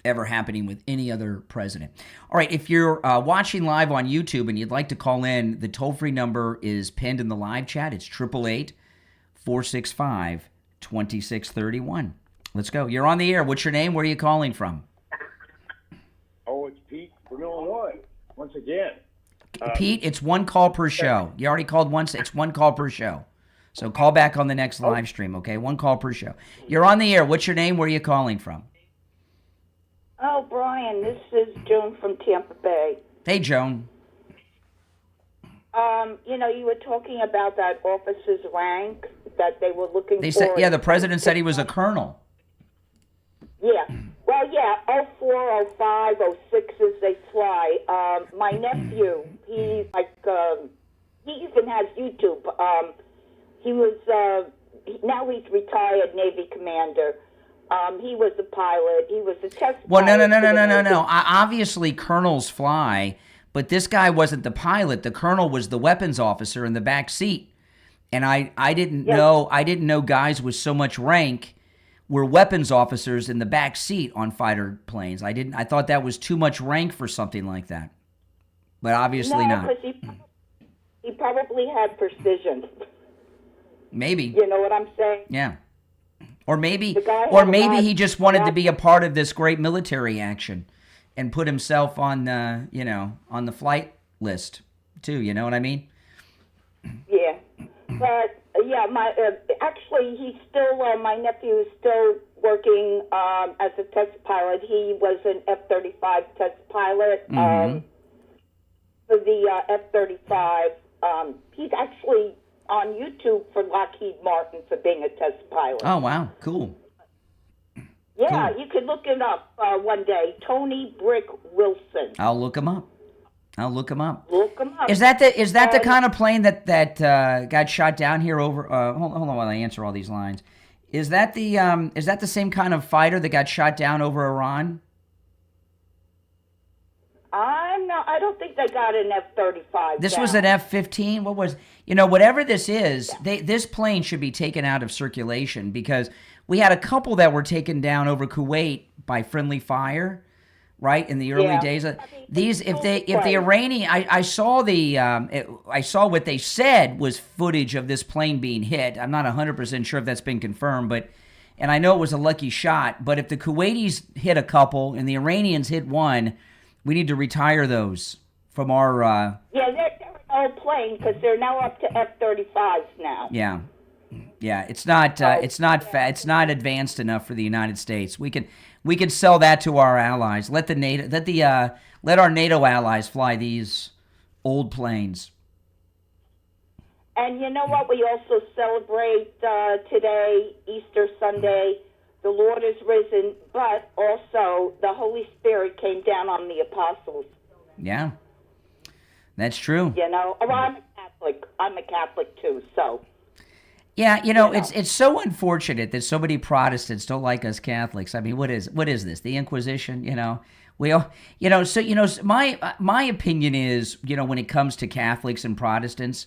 ever happening with any other president. All right, if you're watching live on YouTube and you'd like to call in, the toll-free number is pinned in the live chat. It's 888-465-2631. Let's go. You're on the air. What's your name? Where are you calling from? Oh, it's Pete from Illinois, once again. Pete, it's one call per show. You already called once. It's one call per show. So call back on the next live stream, okay? One call per show. You're on the air. What's your name? Where are you calling from? Oh, Brian, this is Joan from Tampa Bay. Hey, Joan. You were talking about that officer's rank that they were looking They for. said, yeah, the president said he was a colonel. Yeah. Well, yeah, 04, 05, 06 as they fly. My nephew, he's like, he even has YouTube. He was, now he's retired Navy commander. He was a pilot. He was a test Well, pilot. no. Obviously, colonels fly, but this guy wasn't the pilot. The colonel was the weapons officer in the back seat. And I didn't know guys with so much rank were weapons officers in the back seat on fighter planes. I thought that was too much rank for something like that. But obviously not. Because he probably had precision. Maybe. You know what I'm saying? Yeah. Or maybe he just wanted to be a part of this great military action and put himself on the, on the flight list too. You know what I mean? Yeah. But actually he's still, my nephew is still working as a test pilot. He was an F-35 test pilot for the F-35. He's actually on YouTube for Lockheed Martin for being a test pilot. Oh, wow. Cool. Yeah, cool. You could look it up one day. Tony Brick Wilson. I'll look him up. Look him up. Is that the kind of plane that got shot down here over? Hold on while I answer all these lines. Is that the same kind of fighter that got shot down over Iran? I don't think they got an F-35. This was an F-15. What was, whatever this is, this plane should be taken out of circulation because we had a couple that were taken down over Kuwait by friendly fire, right, in the early days. These, if the Iranian, I saw what they said was footage of this plane being hit. I'm not 100% sure if that's been confirmed, and I know it was a lucky shot. But if the Kuwaitis hit a couple and the Iranians hit one, We need to retire those from our. Yeah, they're an old plane because they're now up to F-35s now. Yeah, yeah. It's not. It's not advanced enough for the United States. We can sell that to our allies. Let our NATO allies fly these old planes. And you know what? We also celebrate today, Easter Sunday. The Lord is risen, but also the Holy Spirit came down on the apostles. Yeah, that's true. You know, well, I'm a Catholic. I'm a Catholic too, so. Yeah, it's so unfortunate that so many Protestants don't like us Catholics. I mean, what is this? The Inquisition? We all, my opinion is, when it comes to Catholics and Protestants,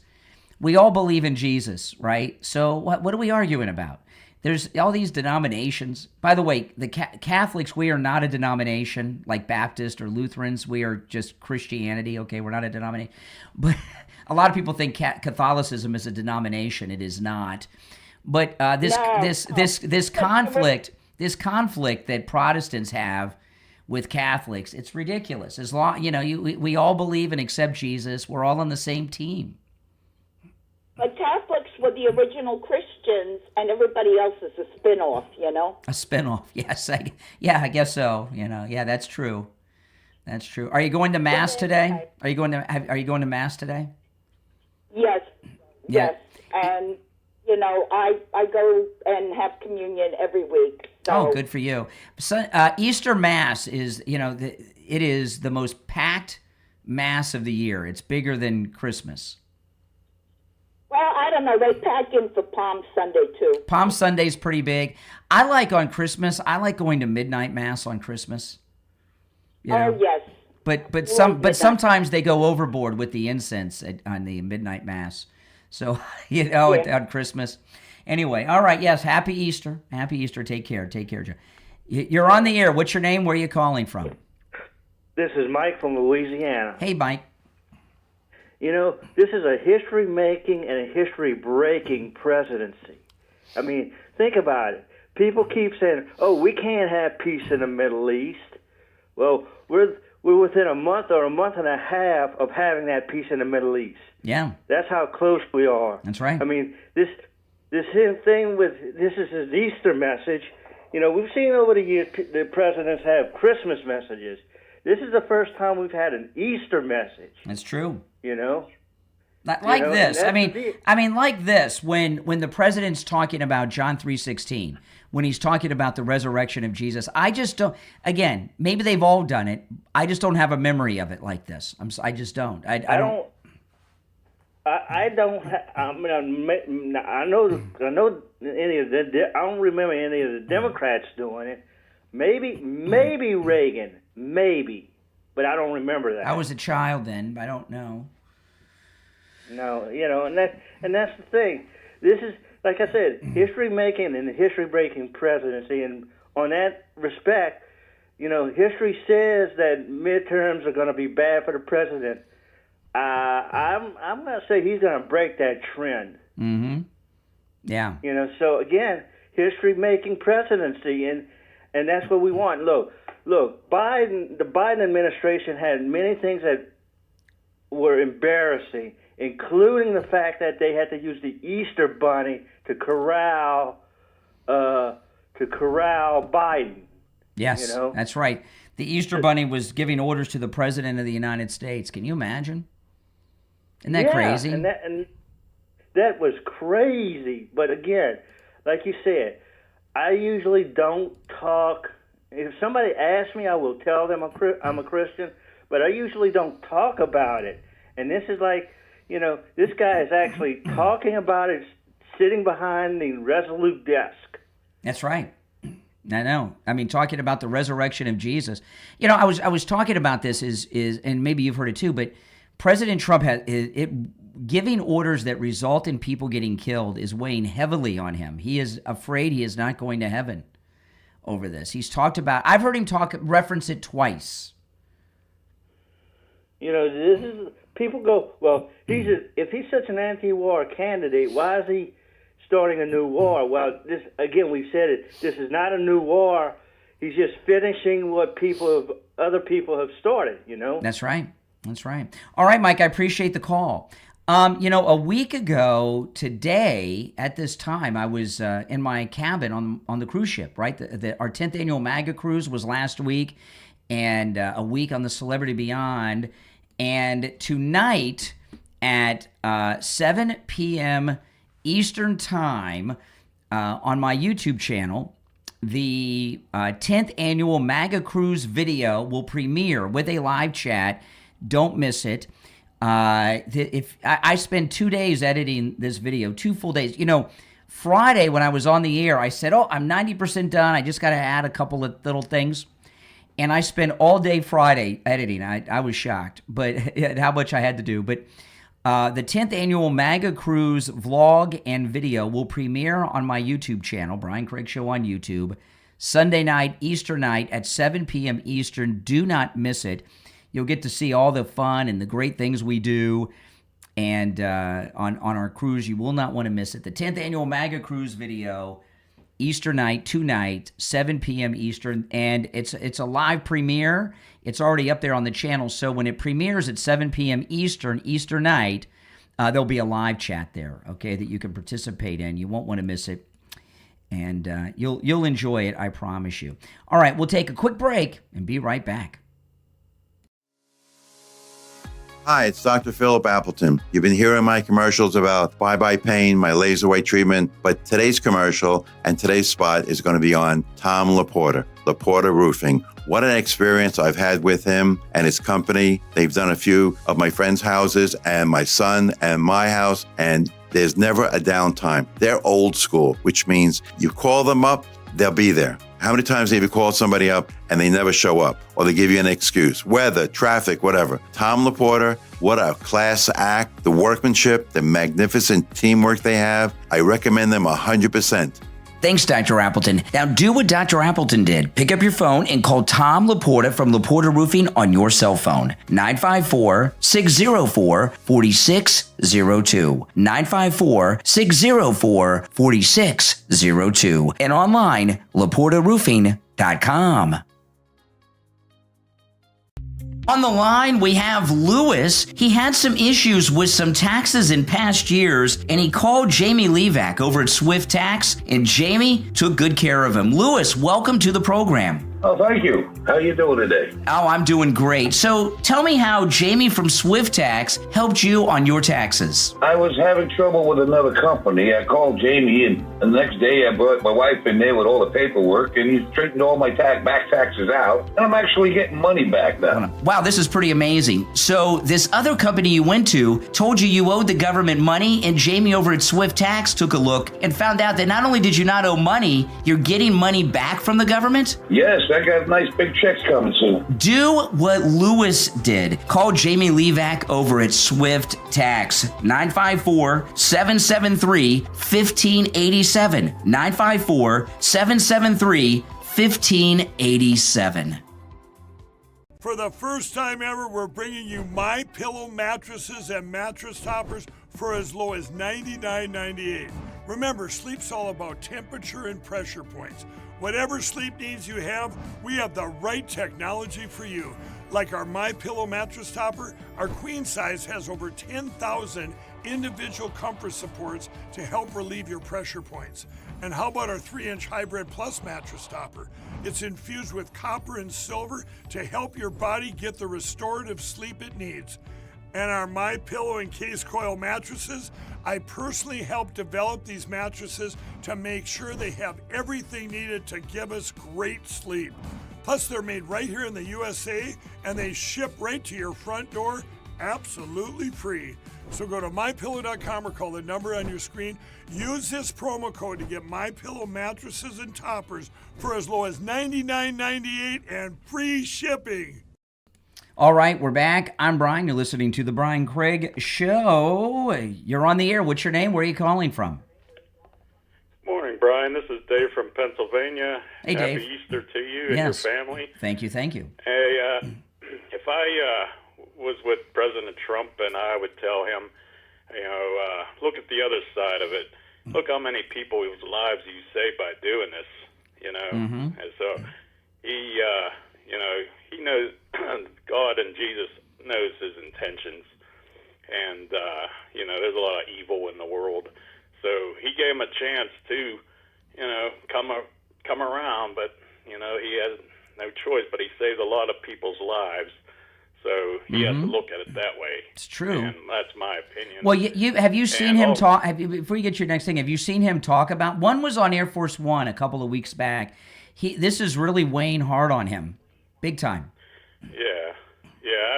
we all believe in Jesus, right? So what are we arguing about? There's all these denominations. By the way, the Catholics, we are not a denomination like Baptist or Lutherans. We are just Christianity, okay? We're not a denomination. But a lot of people think Catholicism is a denomination. It is not. But this conflict that Protestants have with Catholics, it's ridiculous. As long, we all believe and accept Jesus. We're all on the same team. But Catholics were the original Christians, and everybody else is a spin-off, A spin-off, yes. I guess so. Yeah, that's true. That's true. Are you going to Mass today? Are you going to Mass today? Yes. Yeah. Yes. And, I go and have communion every week. So. Oh, good for you. So, Easter Mass is, it is the most packed Mass of the year. It's bigger than Christmas. Well, I don't know. They pack in for Palm Sunday, too. Palm Sunday's pretty big. I like going to midnight Mass on Christmas. Oh, yes. But sometimes they go overboard with the incense on the midnight Mass. So, on Christmas. Anyway, all right, yes, Happy Easter. Happy Easter. Take care, Joe. You're on the air. What's your name? Where are you calling from? This is Mike from Louisiana. Hey, Mike. This is a history-making and a history-breaking presidency. I mean, think about it. People keep saying, "Oh, we can't have peace in the Middle East." Well, we're within a month or a month and a half of having that peace in the Middle East. Yeah, that's how close we are. That's right. I mean, this thing with this is his Easter message. We've seen over the years the presidents have Christmas messages. This is the first time we've had an Easter message. That's true. Like this. I mean, like this. When the president's talking about John 3:16, when he's talking about the resurrection of Jesus, I just don't. Again, maybe they've all done it. I just don't have a memory of it like this. I just don't. I don't. I don't. I know any of the. I don't remember any of the Democrats doing it. Maybe Reagan. Maybe, but I don't remember that. I was a child then, but I don't know. No, and that's the thing. This is, like I said, history making and history breaking presidency, and on that respect, history says that midterms are going to be bad for the president. I'm going to say he's going to break that trend. Mm-hmm. Yeah. So again, history making presidency, and that's what we want. Look, the Biden administration had many things that were embarrassing, including the fact that they had to use the Easter Bunny to corral Biden. Yes, that's right. The Easter Bunny was giving orders to the President of the United States. Can you imagine? Isn't that crazy? And that was crazy. But again, like you said, I usually don't talk. If somebody asks me, I will tell them I'm a Christian, but I usually don't talk about it. And this is like, this guy is actually talking about it, sitting behind the Resolute desk. That's right. I know. I mean, talking about the resurrection of Jesus. I was talking about this is and maybe you've heard it too, but President Trump giving orders that result in people getting killed is weighing heavily on him. He is afraid he is not going to heaven over this. He's talked about. I've heard him reference it twice. This is people go. Well, if he's such an anti-war candidate, why is he starting a new war? Well, we've said it. This is not a new war. He's just finishing what people other people have started, you know? That's right. That's right. All right, Mike, I appreciate the call. A week ago today at this time, I was in my cabin on the cruise ship, right? Our 10th annual MAGA cruise was last week, and a week on the Celebrity Beyond. And tonight at 7 p.m. Eastern Time on my YouTube channel, the 10th annual MAGA cruise video will premiere with a live chat. Don't miss it. If I spent 2 days editing this video, 2 full days. Friday when I was on the air, I said, I'm 90% done. I just got to add a couple of little things. And I spent all day Friday editing. I was shocked, but how much I had to do. But the 10th annual MAGA Cruise vlog and video will premiere on my YouTube channel, Brian Craig Show on YouTube, Sunday night, Easter night at 7 p.m. Eastern. Do not miss it. You'll get to see all the fun and the great things we do, and on our cruise. You will not want to miss it. The 10th annual MAGA Cruise video, Easter night, tonight, 7 p.m. Eastern, and it's a live premiere. It's already up there on the channel, so when it premieres at 7 p.m. Eastern, Easter night, there'll be a live chat there, okay, that you can participate in. You won't want to miss it, and you'll enjoy it, I promise you. All right, we'll take a quick break and be right back. Hi, it's Dr. Philip Appleton. You've been hearing my commercials about bye-bye pain, my laser weight treatment, but today's commercial and today's spot is going to be on Tom Laporta, Laporta Roofing. What an experience I've had with him and his company. They've done a few of my friends' houses and my son and my house, and there's never a downtime. They're old school, which means you call them up, they'll be there. How many times have you called somebody up and they never show up, or they give you an excuse? Weather, traffic, whatever. Tom Laporta, what a class act. The workmanship, the magnificent teamwork they have. I recommend them 100%. Thanks, Dr. Appleton. Now do what Dr. Appleton did. Pick up your phone and call Tom Laporta from Laporta Roofing on your cell phone. 954-604-4602. 954-604-4602. And online, LaportaRoofing.com. On the line, we have Lewis. He had some issues with some taxes in past years, and he called Jamie Levac over at Swift Tax, and Jamie took good care of him. Lewis, welcome to the program. Oh, thank you. How you doing today? Oh, I'm doing great. So tell me how Jamie from Swift Tax helped you on your taxes. I was having trouble with another company. I called Jamie, and the next day I brought my wife in there with all the paperwork, and he straightened all my back taxes out, and I'm actually getting money back now. Wow, this is pretty amazing. So this other company you went to told you owed the government money, and Jamie over at Swift Tax took a look and found out that not only did you not owe money, you're getting money back from the government? Yes, I got nice big checks coming soon. Do what Lewis did. Call Jamie Levac over at Swift Tax. 954-773-1587. 954-773-1587. For the first time ever, we're bringing you MyPillow mattresses and mattress toppers for as low as $99.98. Remember, sleep's all about temperature and pressure points. Whatever sleep needs you have, we have the right technology for you. Like our MyPillow mattress topper, our queen size has over 10,000 individual comfort supports to help relieve your pressure points. And how about our 3-inch Hybrid Plus mattress topper? It's infused with copper and silver to help your body get the restorative sleep it needs. And our MyPillow and Case Coil mattresses, I personally helped develop these mattresses to make sure they have everything needed to give us great sleep. Plus, they're made right here in the USA, and they ship right to your front door absolutely free. So go to MyPillow.com or call the number on your screen. Use this promo code to get MyPillow mattresses and toppers for as low as $99.98 and free shipping. All right, we're back. I'm Brian. You're listening to The Brian Craig Show. You're on the air. What's your name? Where are you calling from? Morning, Brian. This is Dave from Pennsylvania. Hey, Dave. Happy Easter to you and Yes. your family. Thank you. Hey, if I was with President Trump, and I would tell him, look at the other side of it. Look how many people's lives you save by doing this, And so he knows, God and Jesus knows his intentions. And, there's a lot of evil in the world. So he gave him a chance to, come around, but, he had no choice, but he saved a lot of people's lives. So he has to look at it that way. It's true. And that's my opinion. Well, have you seen him talk? Before you get to your next thing, have you seen him talk about? One was on Air Force One a couple of weeks back. This is really weighing hard on him, big time. Yeah,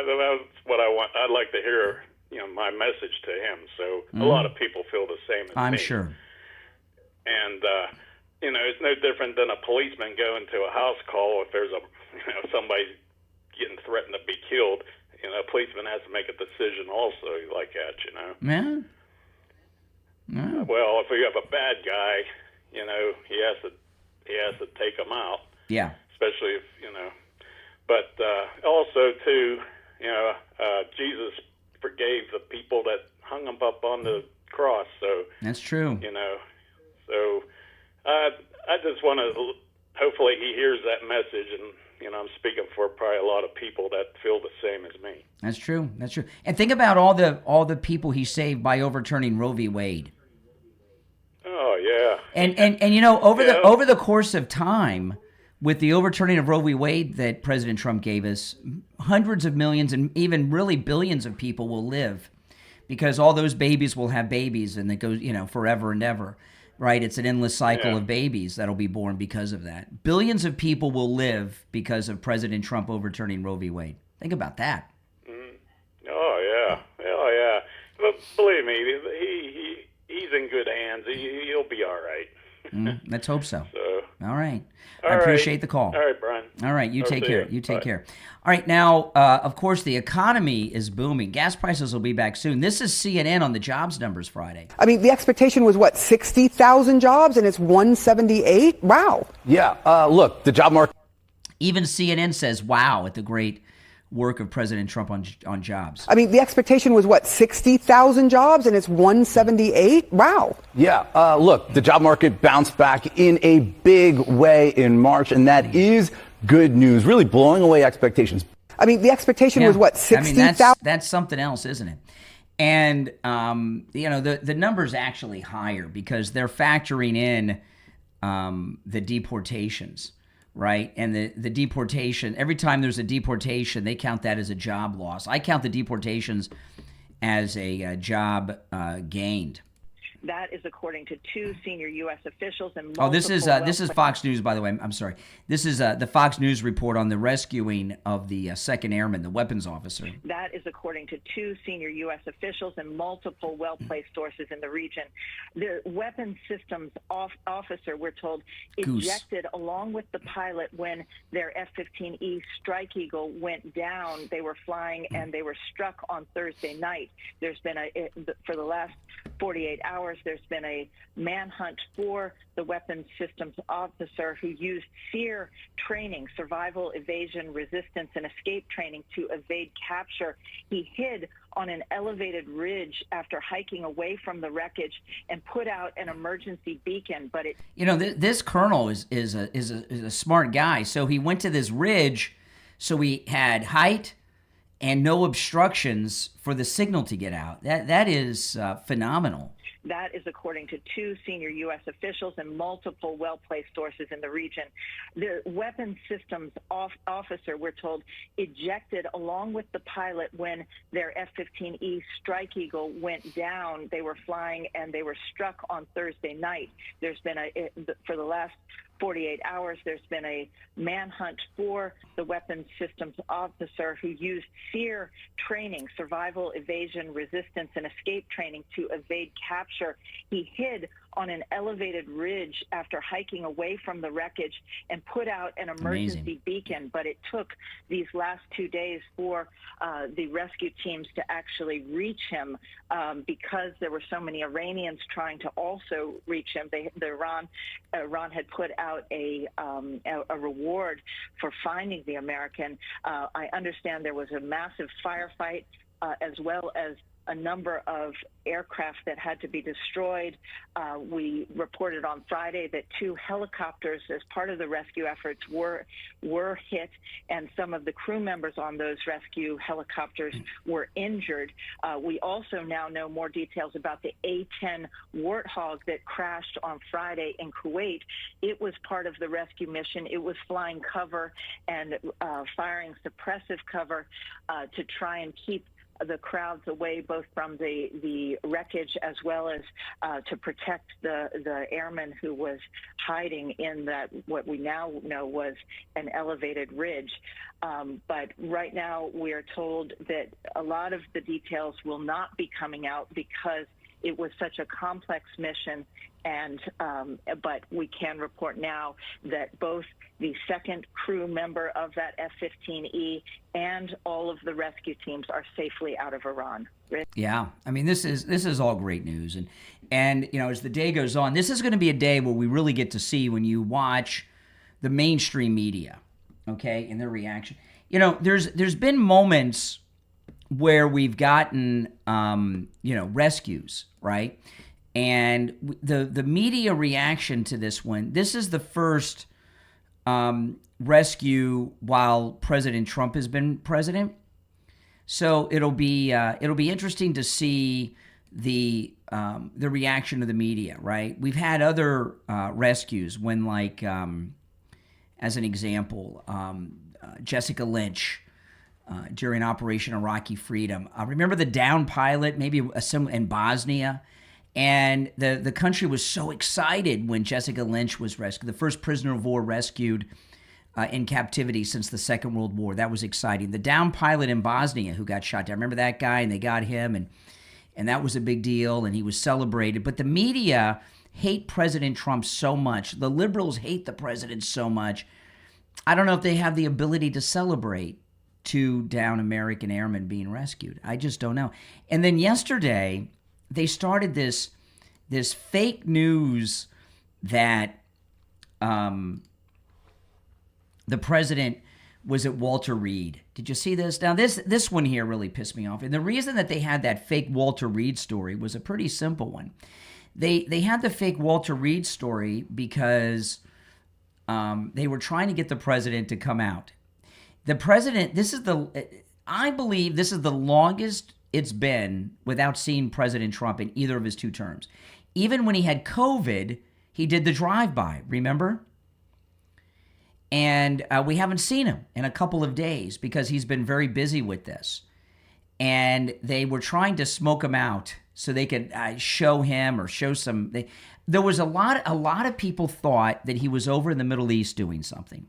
that's what I want. I'd like to hear, my message to him. So a lot of people feel the same as me. I'm sure. And it's no different than a policeman going to a house call if there's somebody getting threatened to be killed. A policeman has to make a decision also like that, Yeah. Well, if you have a bad guy, he has to take him out. Yeah. Especially if, but also too, Jesus forgave the people that hung him up on the cross. So that's true. So I just want to, hopefully he hears that message, and I'm speaking for probably a lot of people that feel the same as me. That's true. That's true. And think about all the people he saved by overturning Roe v. Wade. Oh yeah. And over the course of time, with the overturning of Roe v. Wade that President Trump gave us, hundreds of millions and even really billions of people will live, because all those babies will have babies, and it goes forever and ever. Right, it's an endless cycle of babies that'll be born because of that. Billions of people will live because of President Trump overturning Roe v. Wade. Think about that. Oh yeah. But believe me, he's in good hands. He'll be all right. Let's hope so. All right. I appreciate the call. All right, Brian. All right, you take care. You take care. All right, now, of course, the economy is booming. Gas prices will be back soon. This is CNN on the jobs numbers Friday. I mean, the expectation was, 60,000 jobs, and it's 178? Wow. Yeah, look, the job market. Even CNN says, wow, at the great work of President Trump on jobs. I mean, the expectation was, 60,000 jobs, and it's 178? Wow. Yeah, look, the job market bounced back in a big way in March, and that is good news, really blowing away expectations. I mean, the expectation was, 60,000? That's something else, isn't it? And, the number's actually higher because they're factoring in the deportations. Right. And the deportation, every time there's a deportation, they count that as a job loss. I count the deportations as a job gained. That is according to two senior U.S. officials and this is Fox News, by the way. I'm sorry. This is the Fox News report on the rescuing of the second airman, the weapons officer. That is according to two senior U.S. officials and multiple well-placed sources in the region. The weapons systems officer, we're told, ejected along with the pilot when their F-15E Strike Eagle went down. They were flying and they were struck on Thursday night. There's been for the last 48 hours, there's been a manhunt for the weapons systems officer who used SEER training, survival, evasion, resistance, and escape training to evade capture. He hid on an elevated ridge after hiking away from the wreckage and put out an emergency beacon. But this colonel is a smart guy. So he went to this ridge, so he had height and no obstructions for the signal to get out. That is phenomenal. That is according to two senior U.S. officials and multiple well-placed sources in the region. The weapons systems officer, we're told, ejected along with the pilot when their F-15E Strike Eagle went down. They were flying and they were struck on Thursday night. There's been for the last 48 hours, there's been a manhunt for the weapons systems officer who used SEER training, survival, evasion, resistance, and escape training to evade capture. He hid on an elevated ridge after hiking away from the wreckage and put out an emergency beacon. But it took these last 2 days for the rescue teams to actually reach him because there were so many Iranians trying to also reach him. Iran had put out a reward for finding the American. I understand there was a massive firefight as well as a number of aircraft that had to be destroyed. We reported on Friday that 2 helicopters, as part of the rescue efforts, were hit, and some of the crew members on those rescue helicopters were injured. We also now know more details about the A-10 Warthog that crashed on Friday in Kuwait. It was part of the rescue mission. It was flying cover and firing suppressive cover to try and keep the crowds away, both from the wreckage as well as to protect the airman who was hiding in that, what we now know was an elevated ridge. But right now we are told that a lot of the details will not be coming out because it was such a complex mission, and but we can report now that both the second crew member of that F-15E and all of the rescue teams are safely out of Iran. Yeah, I mean, this is all great news, and you know, as the day goes on, this is going to be a day where we really get to see, when you watch the mainstream media, okay, and their reaction. You know, there's been moments where we've gotten rescues, right? And the media reaction to this one, this is the first rescue while President Trump has been president. So it'll be interesting to see the reaction of the media, right? We've had other rescues when, like, as an example, Jessica Lynch during Operation Iraqi Freedom. Remember the downed pilot, maybe in Bosnia? And the country was so excited when Jessica Lynch was rescued, the first prisoner of war rescued in captivity since the Second World War. That was exciting. The downed pilot in Bosnia who got shot down, remember that guy? And they got him, and that was a big deal, and he was celebrated. But the media hate President Trump so much. The liberals hate the president so much. I don't know if they have the ability to celebrate 2 downed American airmen being rescued. I just don't know. And then yesterday, they started this fake news that the president was at Walter Reed. Did you see this? Now, this one here really pissed me off. And the reason that they had that fake Walter Reed story was a pretty simple one. They had the fake Walter Reed story because they were trying to get the president to come out. The president, I believe this is the longest it's been without seeing President Trump in either of his 2 terms. Even when he had COVID, he did the drive-by, remember? And we haven't seen him in a couple of days because he's been very busy with this. And they were trying to smoke him out so they could show him or show some. There was a lot of people thought that he was over in the Middle East doing something.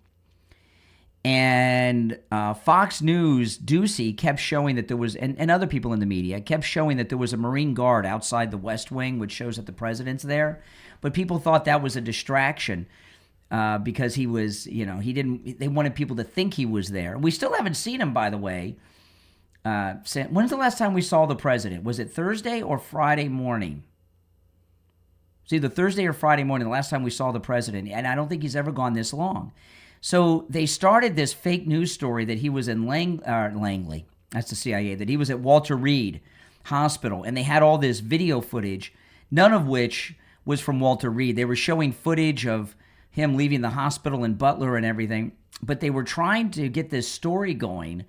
And Fox News, Ducey, kept showing that there was, and other people in the media, kept showing that there was a Marine Guard outside the West Wing, which shows that the president's there. But people thought that was a distraction because he was, they wanted people to think he was there. We still haven't seen him, by the way. When's the last time we saw the president? Was it Thursday or Friday morning? It's either Thursday or Friday morning, the last time we saw the president. And I don't think he's ever gone this long. So they started this fake news story that he was in Langley, that's the CIA, that he was at Walter Reed Hospital, and they had all this video footage, none of which was from Walter Reed. They were showing footage of him leaving the hospital in Butler and everything, but they were trying to get this story going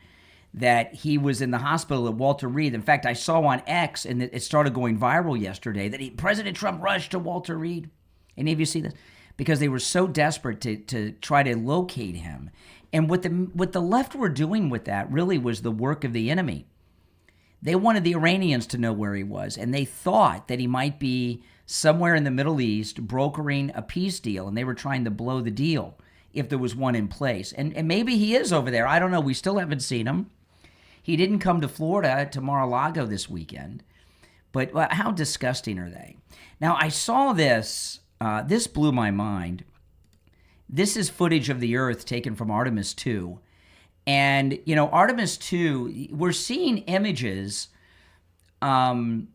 that he was in the hospital at Walter Reed. In fact, I saw on X, and it started going viral yesterday, that President Trump rushed to Walter Reed. Any of you see this? Because they were so desperate to try to locate him. And what the left were doing with that really was the work of the enemy. They wanted the Iranians to know where he was, and they thought that he might be somewhere in the Middle East brokering a peace deal, and they were trying to blow the deal if there was one in place. And maybe he is over there. I don't know. We still haven't seen him. He didn't come to Florida, to Mar-a-Lago this weekend. But how disgusting are they? Now, I saw this. This blew my mind. This is footage of the Earth taken from Artemis 2. And, Artemis 2, we're seeing images that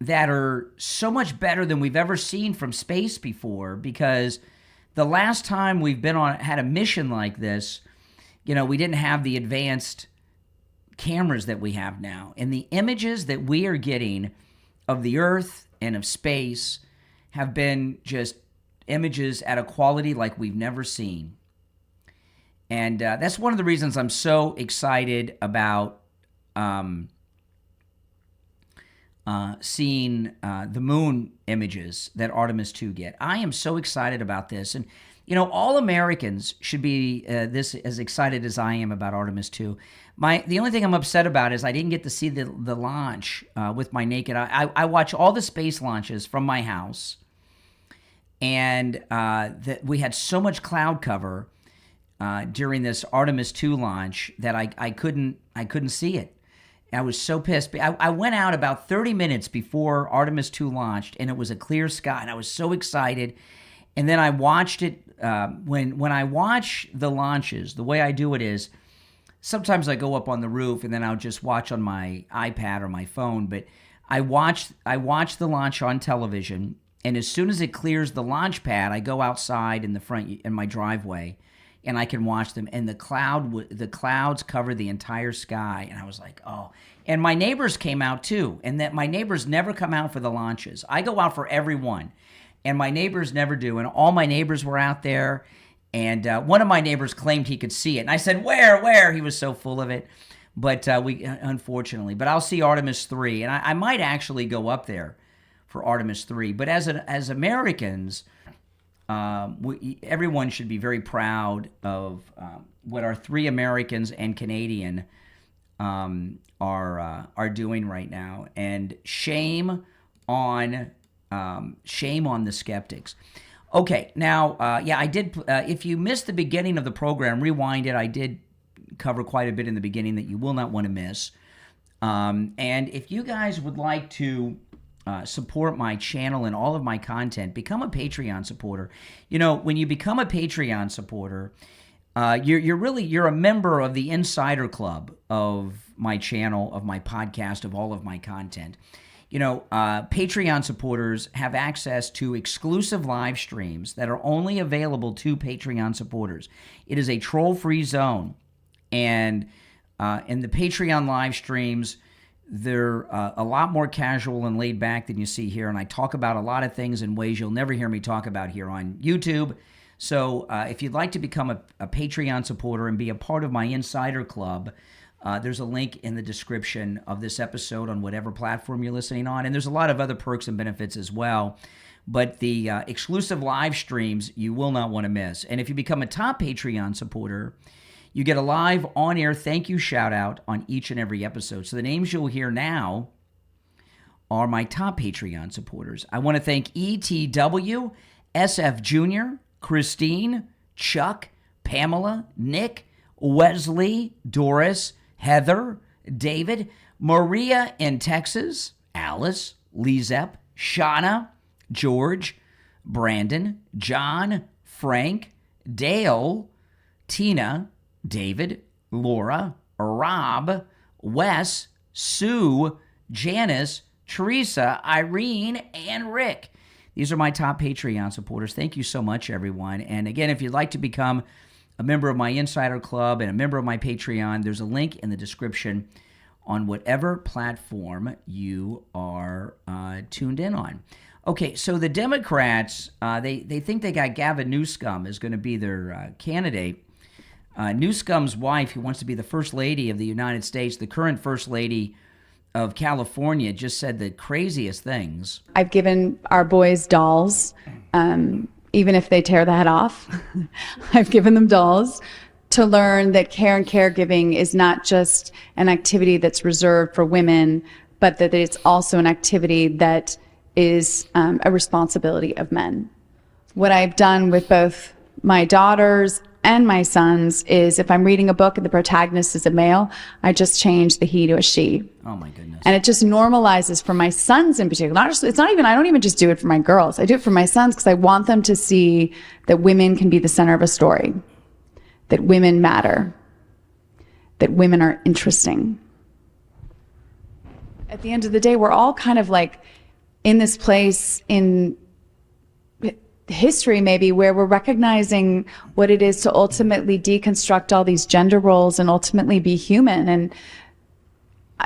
are so much better than we've ever seen from space before, because the last time we've been had a mission like this, we didn't have the advanced cameras that we have now, and the images that we are getting of the Earth and of space have been just images at a quality like we've never seen. And that's one of the reasons I'm so excited about seeing the moon images that Artemis 2 get. I am so excited about this. And, you know, all Americans should be this as excited as I am about Artemis 2. The only thing I'm upset about is I didn't get to see the launch with my naked eye. I watch all the space launches from my house. And we had so much cloud cover during this Artemis 2 launch that I couldn't see it. I was so pissed. I went out about 30 minutes before Artemis 2 launched, and it was a clear sky, and I was so excited. And then I watched it. When I watch the launches, the way I do it is sometimes I go up on the roof, and then I'll just watch on my iPad or my phone. But I watch the launch on television, and as soon as it clears the launch pad, I go outside in the front in my driveway, and I can watch them. And the clouds cover the entire sky, and I was like, oh. And my neighbors came out too, and that my neighbors never come out for the launches. I go out for every one, and my neighbors never do. And all my neighbors were out there, and one of my neighbors claimed he could see it, and I said, where? He was so full of it. But we unfortunately, but I'll see Artemis 3, and I might actually go up there for Artemis 3. But as Americans, everyone should be very proud of what our 3 Americans and Canadian are doing right now, and shame on the skeptics. Okay, now, I did. If you missed the beginning of the program, rewind it. I did cover quite a bit in the beginning that you will not want to miss. And if you guys would like to support my channel and all of my content, become a Patreon supporter. You know, when you become a Patreon supporter, you're a member of the insider club of my channel, of my podcast, of all of my content. You know, Patreon supporters have access to exclusive live streams that are only available to Patreon supporters. It is a troll-free zone, and in the Patreon live streams, they're a lot more casual and laid back than you see here, and I talk about a lot of things in ways you'll never hear me talk about here on YouTube. So if you'd like to become a Patreon supporter and be a part of my insider club, there's a link in the description of this episode on whatever platform you're listening on, and there's a lot of other perks and benefits as well. But the exclusive live streams you will not want to miss. And if you become a top Patreon supporter, you get a live on-air thank you shout-out on each and every episode. So the names you'll hear now are my top Patreon supporters. I want to thank ETW, SF Jr., Christine, Chuck, Pamela, Nick, Wesley, Doris, Heather, David, Maria in Texas, Alice, Lizep, Shauna, George, Brandon, John, Frank, Dale, Tina, David, Laura, Rob, Wes, Sue, Janice, Teresa, Irene, and Rick. These are my top Patreon supporters. Thank you so much, everyone. And again, if you'd like to become a member of my Insider Club and a member of my Patreon, there's a link in the description on whatever platform you are tuned in on. Okay, so the Democrats, they think they got Gavin Newsom is going to be their candidate. Newsom's wife, who wants to be the First Lady of the United States, the current First Lady of California, just said the craziest things. I've given our boys dolls, even if they tear the head off. I've given them dolls to learn that care and caregiving is not just an activity that's reserved for women, but that it's also an activity that is a responsibility of men. What I've done with both my daughters and my sons is if I'm reading a book and the protagonist is a male, I just change the he to a she. Oh my goodness. And it just normalizes for my sons in particular. I don't even just do it for my girls. I do it for my sons because I want them to see that women can be the center of a story, that women matter, that women are interesting. At the end of the day, we're all kind of like in this place in history maybe where we're recognizing what it is to ultimately deconstruct all these gender roles and ultimately be human. And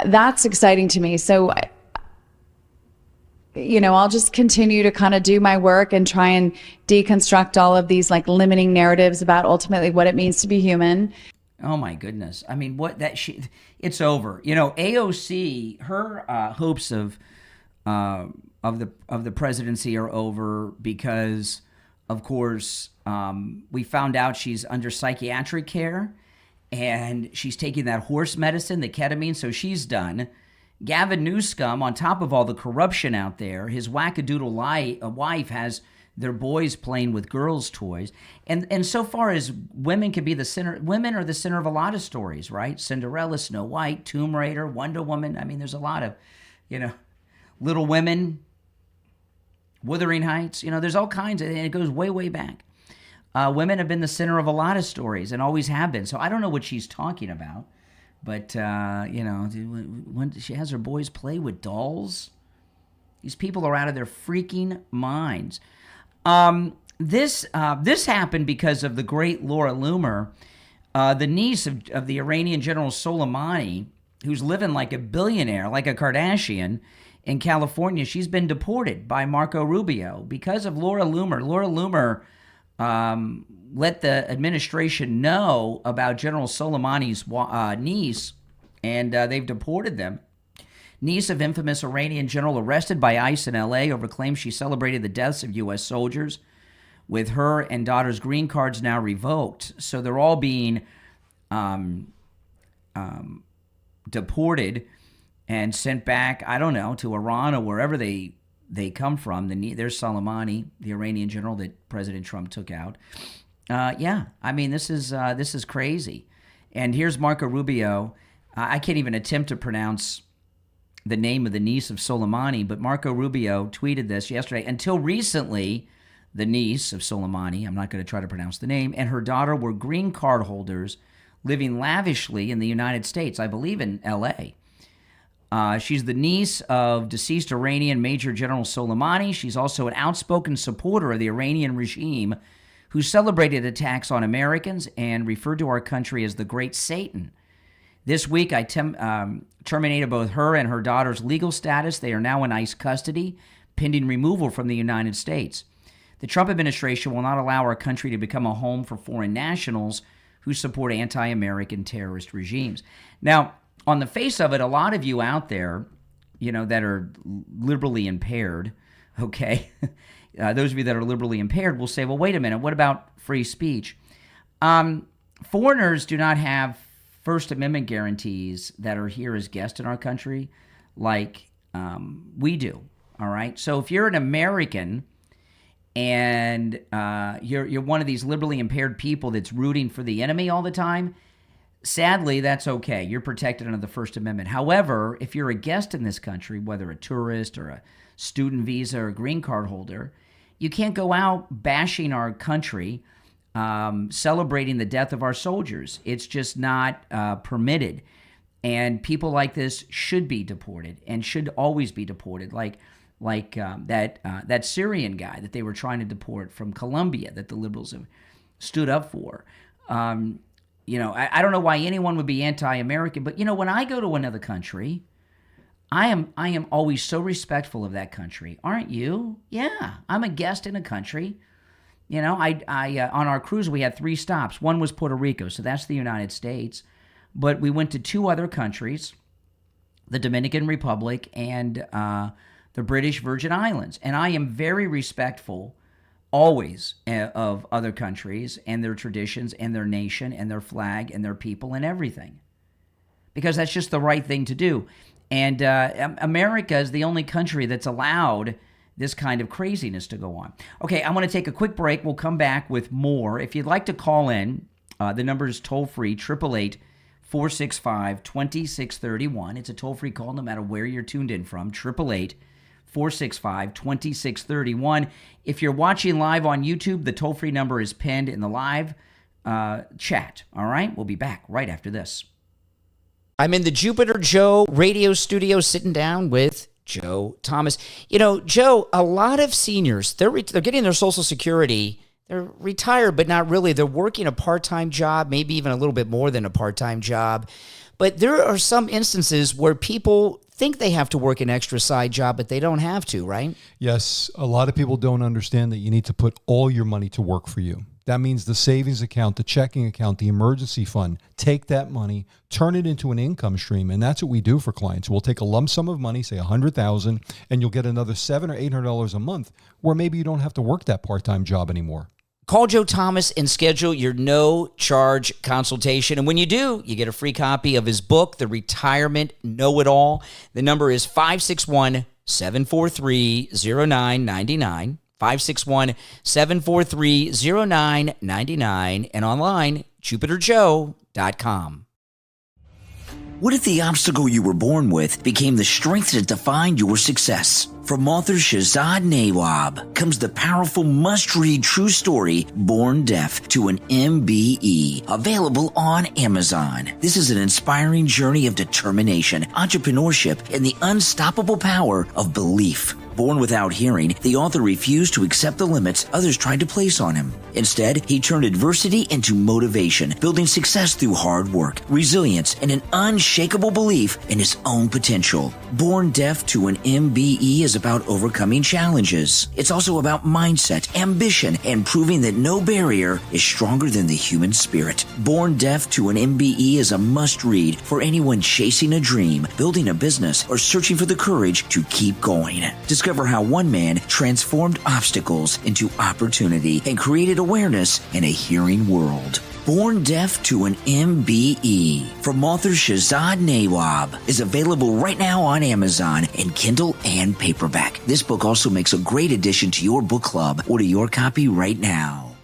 that's exciting to me. So, I'll just continue to kind of do my work and try and deconstruct all of these like limiting narratives about ultimately what it means to be human. Oh my goodness. I mean, it's over. AOC, her hopes of the presidency are over because, of course, we found out she's under psychiatric care and she's taking that horse medicine, the ketamine, so she's done. Gavin Newsom, on top of all the corruption out there, his wackadoodle wife has their boys playing with girls' toys. And so far as women can be the center, women are the center of a lot of stories, right? Cinderella, Snow White, Tomb Raider, Wonder Woman. I mean, there's a lot of, Little Women, Wuthering Heights. There's all kinds, and it goes way, way back. Women have been the center of a lot of stories and always have been. So I don't know what she's talking about. But, when she has her boys play with dolls, these people are out of their freaking minds. This happened because of the great Laura Loomer, the niece of the Iranian General Soleimani, who's living like a billionaire, like a Kardashian, in California. She's been deported by Marco Rubio because of Laura Loomer. Laura Loomer let the administration know about General Soleimani's niece, and they've deported them. Niece of infamous Iranian general arrested by ICE in L.A. over claims she celebrated the deaths of U.S. soldiers, with her and daughter's green cards now revoked. So they're all being deported and sent back, I don't know, to Iran or wherever they come from. There's Soleimani, the Iranian general that President Trump took out. This is crazy. And here's Marco Rubio. I can't even attempt to pronounce the name of the niece of Soleimani, but Marco Rubio tweeted this yesterday. Until recently, the niece of Soleimani, I'm not going to try to pronounce the name, and her daughter were green card holders living lavishly in the United States, I believe in L.A. She's the niece of deceased Iranian Major General Soleimani. She's also an outspoken supporter of the Iranian regime who celebrated attacks on Americans and referred to our country as the Great Satan. This week, I terminated both her and her daughter's legal status. They are now in ICE custody, pending removal from the United States. The Trump administration will not allow our country to become a home for foreign nationals who support anti-American terrorist regimes. Now, on the face of it, a lot of you out there, that are liberally impaired, okay, those of you that are liberally impaired will say, well, wait a minute, what about free speech? Foreigners do not have First Amendment guarantees that are here as guests in our country like we do, all right? So if you're an American and you're one of these liberally impaired people that's rooting for the enemy all the time, sadly, that's okay. You're protected under the First Amendment. However, if you're a guest in this country, whether a tourist or a student visa or a green card holder, you can't go out bashing our country, celebrating the death of our soldiers. It's just not permitted. And people like this should be deported and should always be deported, like that Syrian guy that they were trying to deport from Colombia that the liberals have stood up for. I don't know why anyone would be anti-American, but when I go to another country, I am always so respectful of that country. Aren't you? Yeah, I'm a guest in a country. On our cruise we had 3 stops. One was Puerto Rico, so that's the United States. But we went to 2 other countries, the Dominican Republic and the British Virgin Islands. And I am very respectful always of other countries and their traditions and their nation and their flag and their people and everything, because that's just the right thing to do. And America is the only country that's allowed this kind of craziness to go on. Okay, I'm going to take a quick break. We'll come back with more. If you'd like to call in, the number is toll-free, 888-465-2631. It's a toll-free call no matter where you're tuned in from, 888-465-2631. If you're watching live on YouTube, the toll-free number is pinned in the live chat. All right, we'll be back right after this. I'm in the Jupiter Joe radio studio sitting down with Joe Thomas. Joe, a lot of seniors, they're getting their Social Security. They're retired, but not really. They're working a part-time job, maybe even a little bit more than a part-time job. But there are some instances where people think they have to work an extra side job, but they don't have to, right? Yes, a lot of people don't understand that you need to put all your money to work for you. That means the savings account, the checking account, the emergency fund. Take that money, turn it into an income stream, and that's what we do for clients. We'll take a lump sum of money, say $100,000, and you'll get another $700 or $800 a month, where maybe you don't have to work that part-time job anymore. Call Joe Thomas and schedule your no-charge consultation. And when you do, you get a free copy of his book, The Retirement Know-It-All. The number is 561-743-0999. 561-743-0999. And online, JupiterJoe.com. What if the obstacle you were born with became the strength that defined your success? From author Shahzad Nawab comes the powerful must-read true story, Born Deaf to an MBE, available on Amazon. This is an inspiring journey of determination, entrepreneurship, and the unstoppable power of belief. Born without hearing, the author refused to accept the limits others tried to place on him. Instead, he turned adversity into motivation, building success through hard work, resilience, and an unshakable belief in his own potential. Born Deaf to an MBE is about overcoming challenges. It's also about mindset, ambition, and proving that no barrier is stronger than the human spirit. Born Deaf to an MBE is a must-read for anyone chasing a dream, building a business, or searching for the courage to keep going. Discover how one man transformed obstacles into opportunity and created awareness in a hearing world. Born Deaf to an MBE from author Shahzad Nawab is available right now on Amazon in Kindle and paperback. This book also makes a great addition to your book club. Order your copy right now.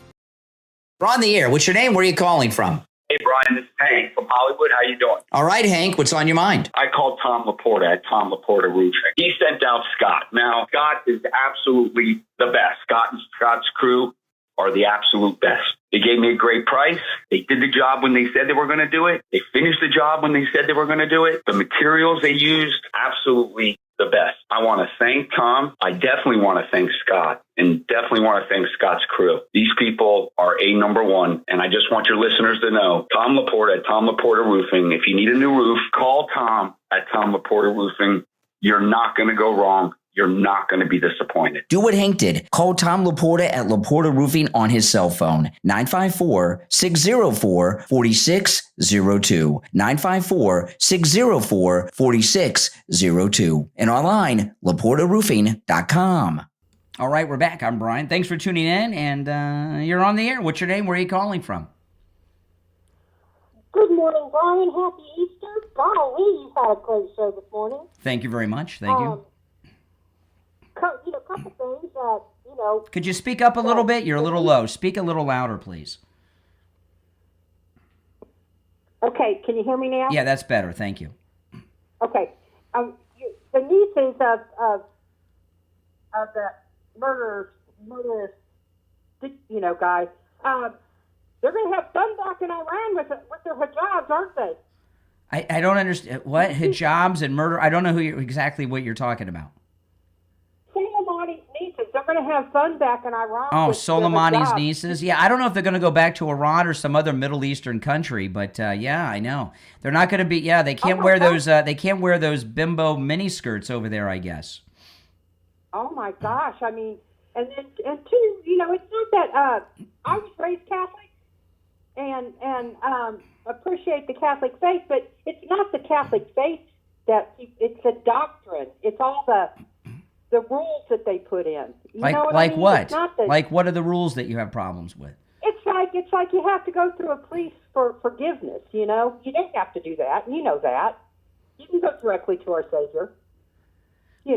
We're on the air. What's your name? Where are you calling from? Hey, Brian, this is Hank from Hollywood. How you doing? All right, Hank. What's on your mind? I called Tom Laporta at Tom Laporta Roofing. He sent out Scott. Now, Scott is absolutely the best. Scott and Scott's crew are the absolute best. They gave me a great price. They did the job when they said they were going to do it. They finished the job when they said they were going to do it. The materials they used, absolutely the best. I want to thank Tom. I definitely want to thank Scott, and definitely want to thank Scott's crew. These people are number one, and I just want your listeners to know, Tom Laporta at Tom Laporta Roofing. If you need a new roof, call Tom at Tom Laporta Roofing. You're not going to go wrong. You're not going to be disappointed. Do what Hank did. Call Tom Laporta at Laporta Roofing on his cell phone, 954-604-4602, 954-604-4602, and online, LaportaRoofing.com. All right, we're back. I'm Brian. Thanks for tuning in, and you're on the air. What's your name? Where are you calling from? Good morning, Brian. Happy Easter. Golly, you've had a great show this morning. Thank you very much. Thank you. Couple things that, Could you speak up a little bit? You're a little low. Speak a little louder, please. Okay, can you hear me now? Yeah, that's better. Thank you. Okay. The nieces of the murderous, guy, they're going to have fun back in Iran with their hijabs, aren't they? I don't understand. What? Hijabs and murder? I don't know exactly what you're talking about. Soleimani's nieces, they're going to have fun back in Iran. Oh, Soleimani's nieces? Yeah, I don't know if they're going to go back to Iran or some other Middle Eastern country, but yeah, I know. They're not going to be, they can't wear those bimbo miniskirts over there, I guess. Oh my gosh, I mean, and two, it's not that, I was raised Catholic and appreciate the Catholic faith, but it's not the Catholic faith it's the doctrine. It's all the rules that they put in. You know what I mean? What? Like what are the rules that you have problems with? It's like you have to go through a priest for forgiveness. You don't have to do that. You know that. You can go directly to our Savior. So you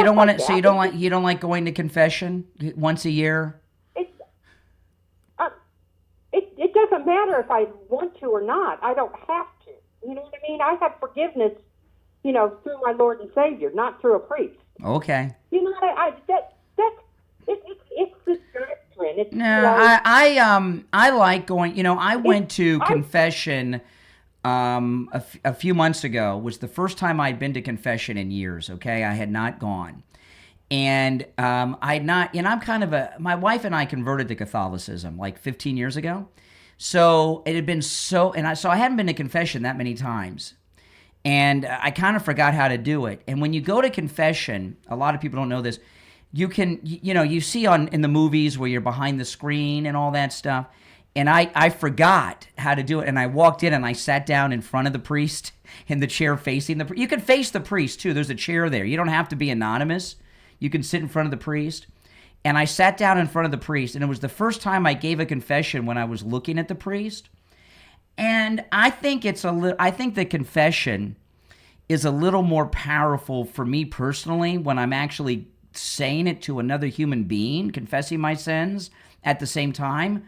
don't want to. So you don't like going to confession once a year. It doesn't matter if I want to or not. I don't have to. You know what I mean? I have forgiveness, through my Lord and Savior, not through a priest. Okay. It's the doctrine. I like going. I went to confession a few months ago. Was the first time I'd been to confession in years. Okay, I had not gone, and I'd not. I'm kind of my wife and I converted to Catholicism like 15 years ago. So it had been so I hadn't been to confession that many times. And I kind of forgot how to do it. And when you go to confession, a lot of people don't know this. You can, you see in the movies where you're behind the screen and all that stuff. And I forgot how to do it. And I walked in and I sat down in front of the priest in the chair facing the priest. You can face the priest too. There's a chair there. You don't have to be anonymous. You can sit in front of the priest. And I sat down in front of the priest. And it was the first time I gave a confession when I was looking at the priest. And I think I think the confession is a little more powerful for me personally when I'm actually saying it to another human being, confessing my sins at the same time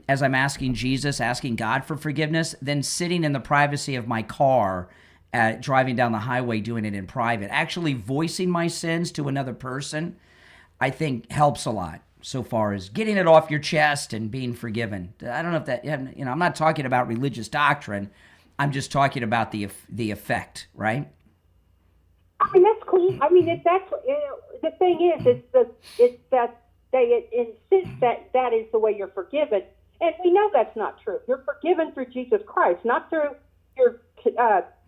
as I'm asking Jesus, asking God for forgiveness, than sitting in the privacy of my car, driving down the highway, doing it in private. Actually voicing my sins to another person, I think helps a lot. So far as getting it off your chest and being forgiven. I don't know if that, I'm not talking about religious doctrine. I'm just talking about the effect, right? I mean, that's cool. I mean, if that's, the thing is, it's that they insist that is the way you're forgiven. And we know that's not true. You're forgiven through Jesus Christ, not through your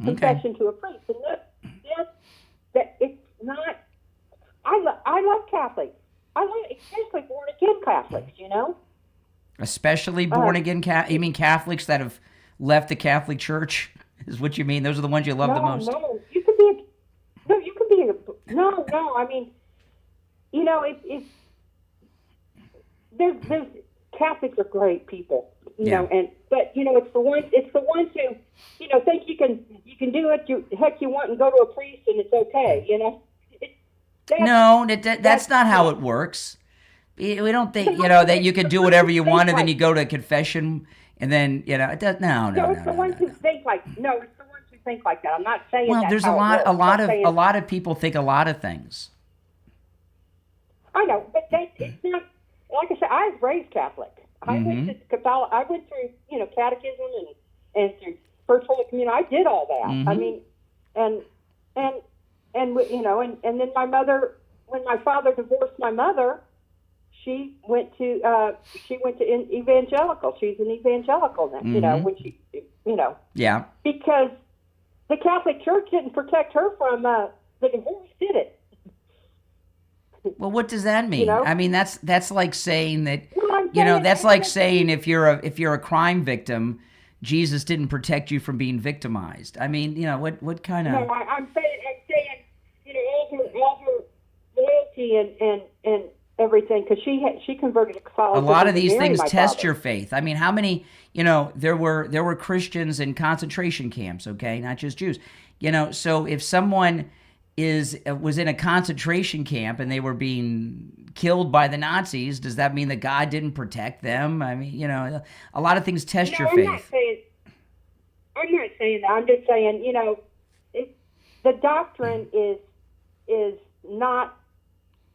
confession to a priest. And that it's not, I love Catholics. I love, especially born-again Catholics, Especially born-again Catholics? You mean Catholics that have left the Catholic Church, is what you mean? Those are the ones you love the most? No, I mean, if there's Catholics are great people, but it's the ones who, think you can do what you want and go to a priest and it's okay, No, that's not how it works. We don't think, that you can do whatever you want and then you go to confession and then, it does, no. It's the ones who think like that. I'm not saying well, that's there's how a lot of people think a lot of things. I know, but it's not, like I said, I was raised Catholic. I went to Catholic. I went through, catechism and through First Holy Communion. I did all that. I mean, and then my mother, when my father divorced my mother, she went to evangelical. She's an evangelical now. When she, yeah, because the Catholic Church didn't protect her from the divorce, did it? Well, what does that mean? I mean, that's like saying that, well, that's like saying if you're a crime victim, Jesus didn't protect you from being victimized. I mean, what kind of? No, I'm saying, all her loyalty and everything, because she converted to Catholicism. A lot of these things test your faith. I mean, how many? There were Christians in concentration camps. Okay, not just Jews. So if someone was in a concentration camp and they were being killed by the Nazis, does that mean that God didn't protect them? I mean, a lot of things test your faith. I'm not saying that. I'm just saying, the doctrine is not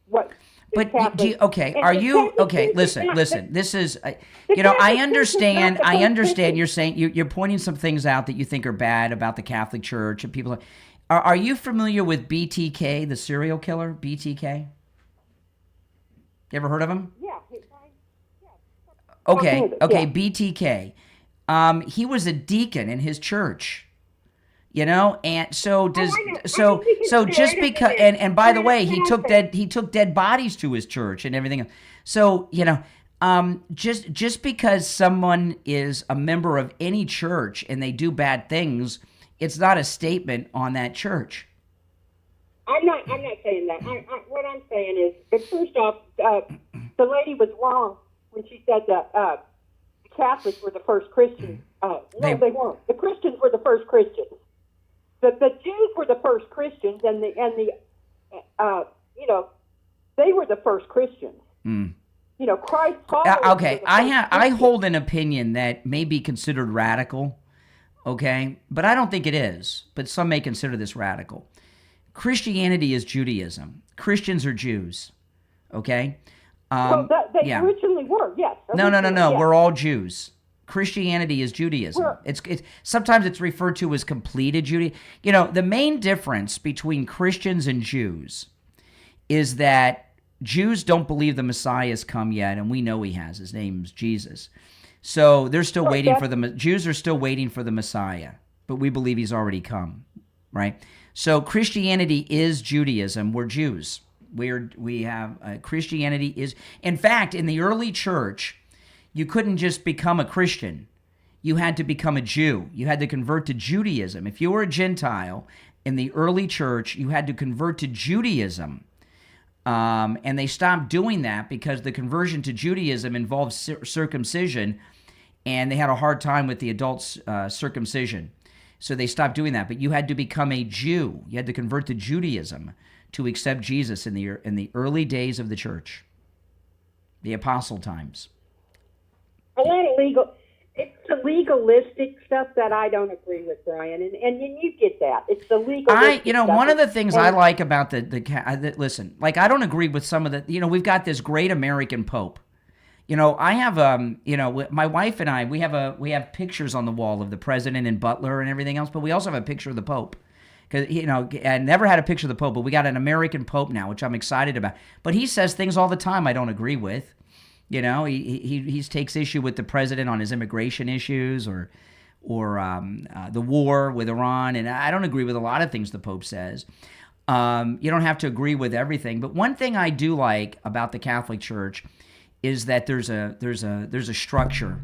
what. But are you okay? Listen. This is, I understand. You're saying you're pointing some things out that you think are bad about the Catholic Church and people. Are you familiar with BTK, the serial killer? BTK. You ever heard of him? Yeah. Okay. BTK. He was a deacon in his church. And so just because, and by the way, he took dead bodies to his church and everything else. So, just because someone is a member of any church and they do bad things, it's not a statement on that church. I'm not saying that. What I'm saying is, first off, the lady was wrong when she said that the Catholics were the first Christians. No, they weren't. The Christians were the first Christians. The Jews were the first Christians, and they were the first Christians. Christ followers. Okay, I hold an opinion that may be considered radical. Okay, but I don't think it is. But some may consider this radical. Christianity is Judaism. Christians are Jews. Okay. They originally were. Yes. No. Yes. We're all Jews. Christianity is Judaism. It's sometimes it's referred to as completed Judaism. The main difference between Christians and Jews is that Jews don't believe the Messiah has come yet, and we know he has. His name's Jesus. So they're still waiting for the Jews are still waiting for the Messiah, but we believe he's already come, right? So Christianity is Judaism. We're Jews. We have Christianity is, in fact, in the early church, you couldn't just become a Christian. You had to become a Jew. You had to convert to Judaism. If you were a Gentile in the early church, you had to convert to Judaism. And they stopped doing that because the conversion to Judaism involved circumcision, and they had a hard time with the adult circumcision. So they stopped doing that. But you had to become a Jew. You had to convert to Judaism to accept Jesus in the early days of the church, the apostle times. A lot of it's the legalistic stuff that I don't agree with, Brian, and you get that. It's the legalistic stuff. One of the things I like about listen, like I don't agree with some of the, we've got this great American Pope. I have, my wife and I, we have pictures on the wall of the president and Butler and everything else, but we also have a picture of the Pope. Because, I never had a picture of the Pope, but we got an American Pope now, which I'm excited about. But he says things all the time I don't agree with. He takes issue with the president on his immigration issues or the war with Iran, and I don't agree with a lot of things the Pope says. You don't have to agree with everything, but one thing I do like about the Catholic Church is that there's a structure.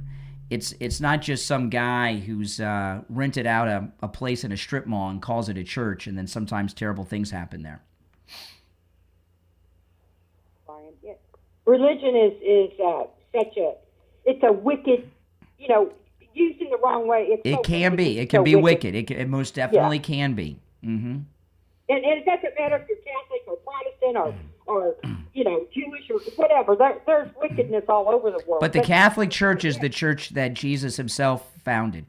It's not just some guy who's rented out a place in a strip mall and calls it a church, and then sometimes terrible things happen there. Religion is it's a wicked, used in the wrong way. It can be. It can be wicked. It most definitely can be. Mm-hmm. And it doesn't matter if you're Catholic or Protestant or Jewish or whatever. There's wickedness all over the world. But the Catholic Church is the church that Jesus himself founded.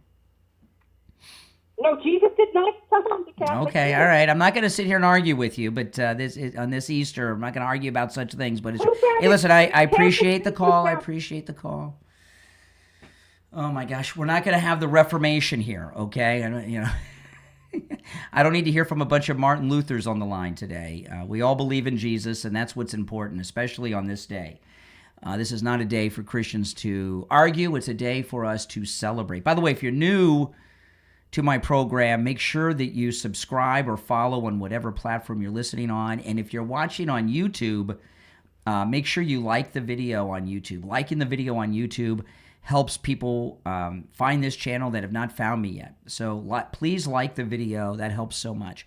No, Jesus did not found the Catholic Okay, Church. all right. I'm not going to sit here and argue with you, but on this Easter, I'm not going to argue about such things. But hey, listen, I appreciate the call. I appreciate the call. Oh my gosh, we're not going to have the Reformation here, okay? I don't need to hear from a bunch of Martin Luthers on the line today. We all believe in Jesus, and that's what's important, especially on this day. This is not a day for Christians to argue. It's a day for us to celebrate. By the way, if you're new to my program, make sure that you subscribe or follow on whatever platform you're listening on. And if you're watching on YouTube, make sure you like the video on YouTube. Liking the video on YouTube helps people find this channel that have not found me yet. So please like the video. That helps so much.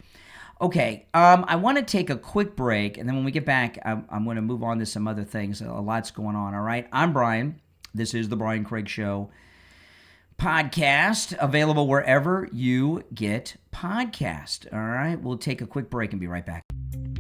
Okay, I want to take a quick break, and then when we get back, I'm going to move on to some other things. A lot's going on, all right? I'm Brian. This is The Brian Craig Show podcast, available wherever you get podcast. All right, we'll take a quick break and be right back.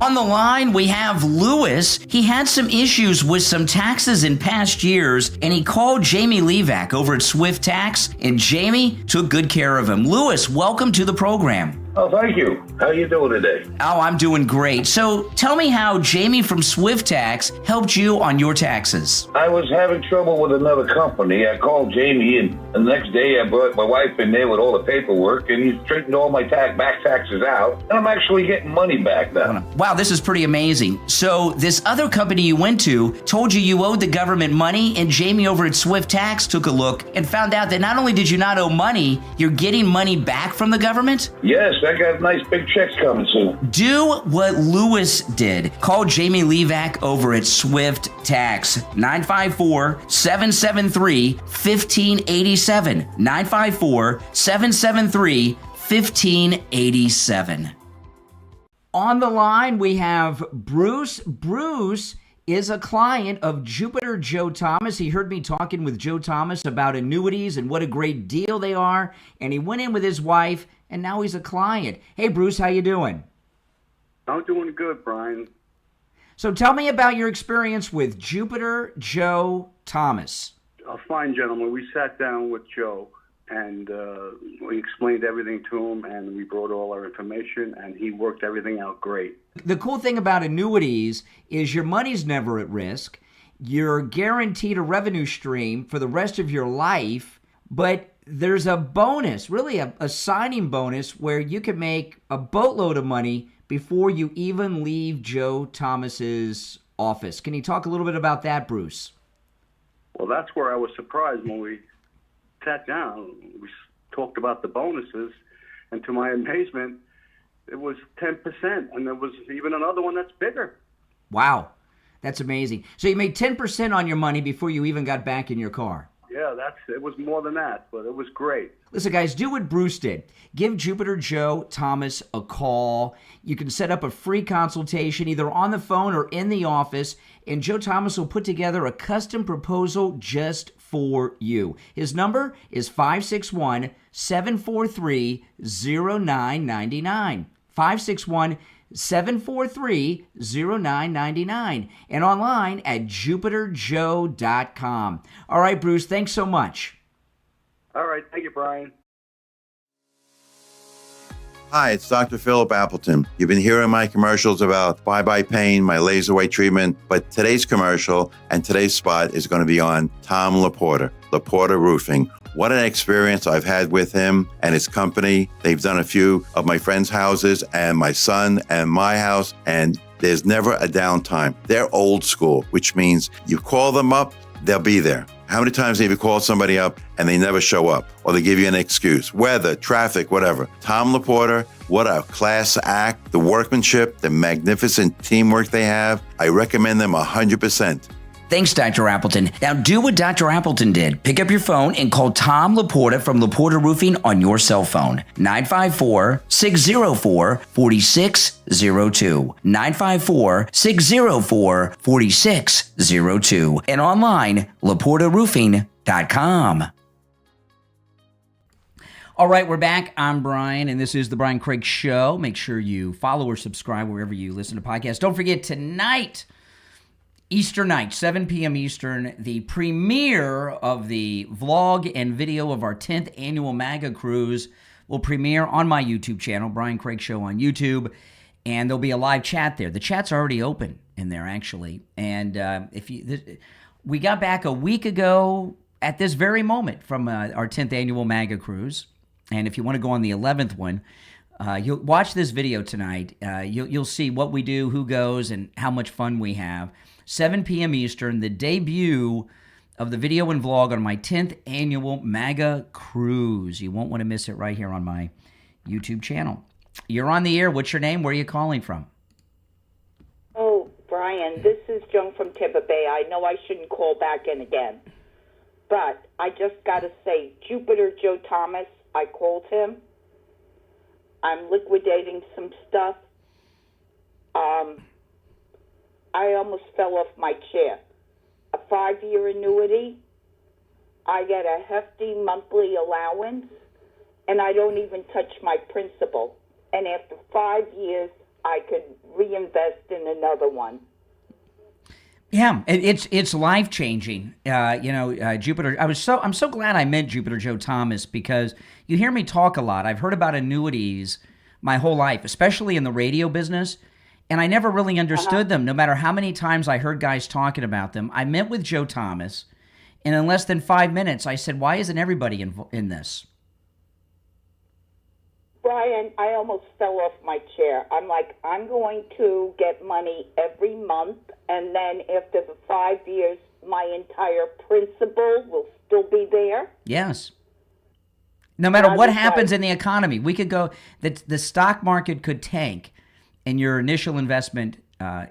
On the line, we have Lewis. He had some issues with some taxes in past years, and he called Jamie Levac over at Swift Tax, and Jamie took good care of him. Lewis, welcome to the program. Oh, thank you. How are you doing today? Oh, I'm doing great. So tell me how Jamie from Swift Tax helped you on your taxes. I was having trouble with another company. I called Jamie, and the next day I brought my wife in there with all the paperwork, and he straightened all my back taxes out, and I'm actually getting money back now. Wow, this is pretty amazing. So this other company you went to told you owed the government money, and Jamie over at Swift Tax took a look and found out that not only did you not owe money, you're getting money back from the government? Yes, I got nice big checks coming soon. Do what Lewis did. Call Jamie Levac over at Swift Tax. 954-773-1587. 954-773-1587. On the line, we have Bruce. Bruce is a client of Jupiter Joe Thomas. He heard me talking with Joe Thomas about annuities and what a great deal they are, and he went in with his wife, and now he's a client. Hey, Bruce, how you doing? I'm doing good, Brian. So tell me about your experience with Jupiter Joe Thomas. A fine gentleman. We sat down with Joe, and we explained everything to him, and we brought all our information, and he worked everything out great. The cool thing about annuities is your money's never at risk. You're guaranteed a revenue stream for the rest of your life, but there's a bonus, really a signing bonus, where you can make a boatload of money before you even leave Joe Thomas's office. Can you talk a little bit about that, Bruce? Well, that's where I was surprised when we sat down. We talked about the bonuses, and to my amazement, it was 10%, and there was even another one that's bigger. Wow. That's amazing. So you made 10% on your money before you even got back in your car. Yeah, it was more than that, but it was great. Listen, guys, do what Bruce did. Give Jupiter Joe Thomas a call. You can set up a free consultation either on the phone or in the office, and Joe Thomas will put together a custom proposal just for you. His number is 561-743-0999. 561-743-0999 and online at jupiterjoe.com. All right, Bruce, thanks so much. All right. Thank you, Brian. Hi, it's Dr. Philip Appleton. You've been hearing my commercials about bye-bye pain, my laser weight treatment, but today's commercial and today's spot is going to be on Tom Laporta, Laporta Roofing. What an experience I've had with him and his company. They've done a few of my friends' houses and my son and my house, and there's never a downtime. They're old school, which means you call them up, they'll be there. How many times have you called somebody up and they never show up, or they give you an excuse? Weather, traffic, whatever. Tom Laporta, what a class act. The workmanship, the magnificent teamwork they have. I recommend them 100%. Thanks, Dr. Appleton. Now do what Dr. Appleton did. Pick up your phone and call Tom Laporta from Laporta Roofing on your cell phone. 954-604-4602. 954-604-4602. And online, laportaroofing.com. All right, we're back. I'm Brian, and this is the Brian Craig Show. Make sure you follow or subscribe wherever you listen to podcasts. Don't forget, tonight, Eastern night, 7 p.m. Eastern, the premiere of the vlog and video of our 10th annual MAGA cruise will premiere on my YouTube channel, Brian Craig Show on YouTube, and there'll be a live chat there. The chat's already open in there, actually, and we got back a week ago at this very moment from our 10th annual MAGA cruise, and if you want to go on the 11th one, you'll watch this video tonight. You'll see what we do, who goes, and how much fun we have. 7 p.m. Eastern, the debut of the video and vlog on my 10th annual MAGA cruise. You won't want to miss it right here on my YouTube channel. You're on the air. What's your name? Where are you calling from? Oh, Brian, this is Joan from Tampa Bay. I know I shouldn't call back in again, but I just got to say, Jupiter Joe Thomas, I called him. I'm liquidating some stuff. I almost fell off my chair. A 5-year annuity. I get a hefty monthly allowance, and I don't even touch my principal. And after 5 years, I could reinvest in another one. Yeah, it's life changing. Jupiter. I'm so glad I met Jupiter Joe Thomas, because you hear me talk a lot. I've heard about annuities my whole life, especially in the radio business, and I never really understood them. No matter how many times I heard guys talking about them, I met with Joe Thomas, and in less than 5 minutes, I said, "Why isn't everybody in this?" Brian, I almost fell off my chair. I'm like, I'm going to get money every month, and then after the 5 years, my entire principal will still be there. Yes. No matter what happens in the economy, we could go, the stock market could tank, and your initial investment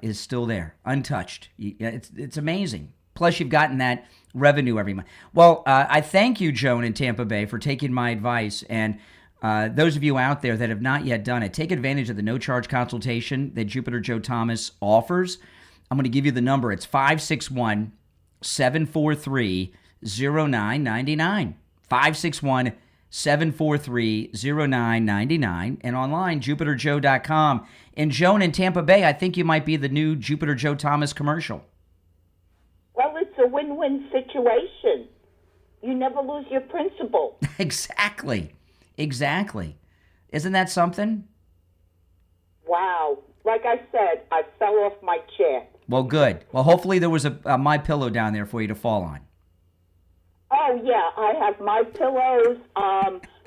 is still there, untouched. It's amazing. Plus, you've gotten that revenue every month. Well, I thank you, Joan in Tampa Bay, for taking my advice, and those of you out there that have not yet done it, take advantage of the no-charge consultation that Jupiter Joe Thomas offers. I'm going to give you the number. It's 561-743-0999. 561-743-0999. And online, jupiterjoe.com. And Joan in Tampa Bay, I think you might be the new Jupiter Joe Thomas commercial. Well, it's a win-win situation. You never lose your principal. Exactly. Isn't that something? Wow. Like I said, I fell off my chair. Well, good. Well, hopefully there was a My Pillow down there for you to fall on. Oh, yeah. I have my pillows,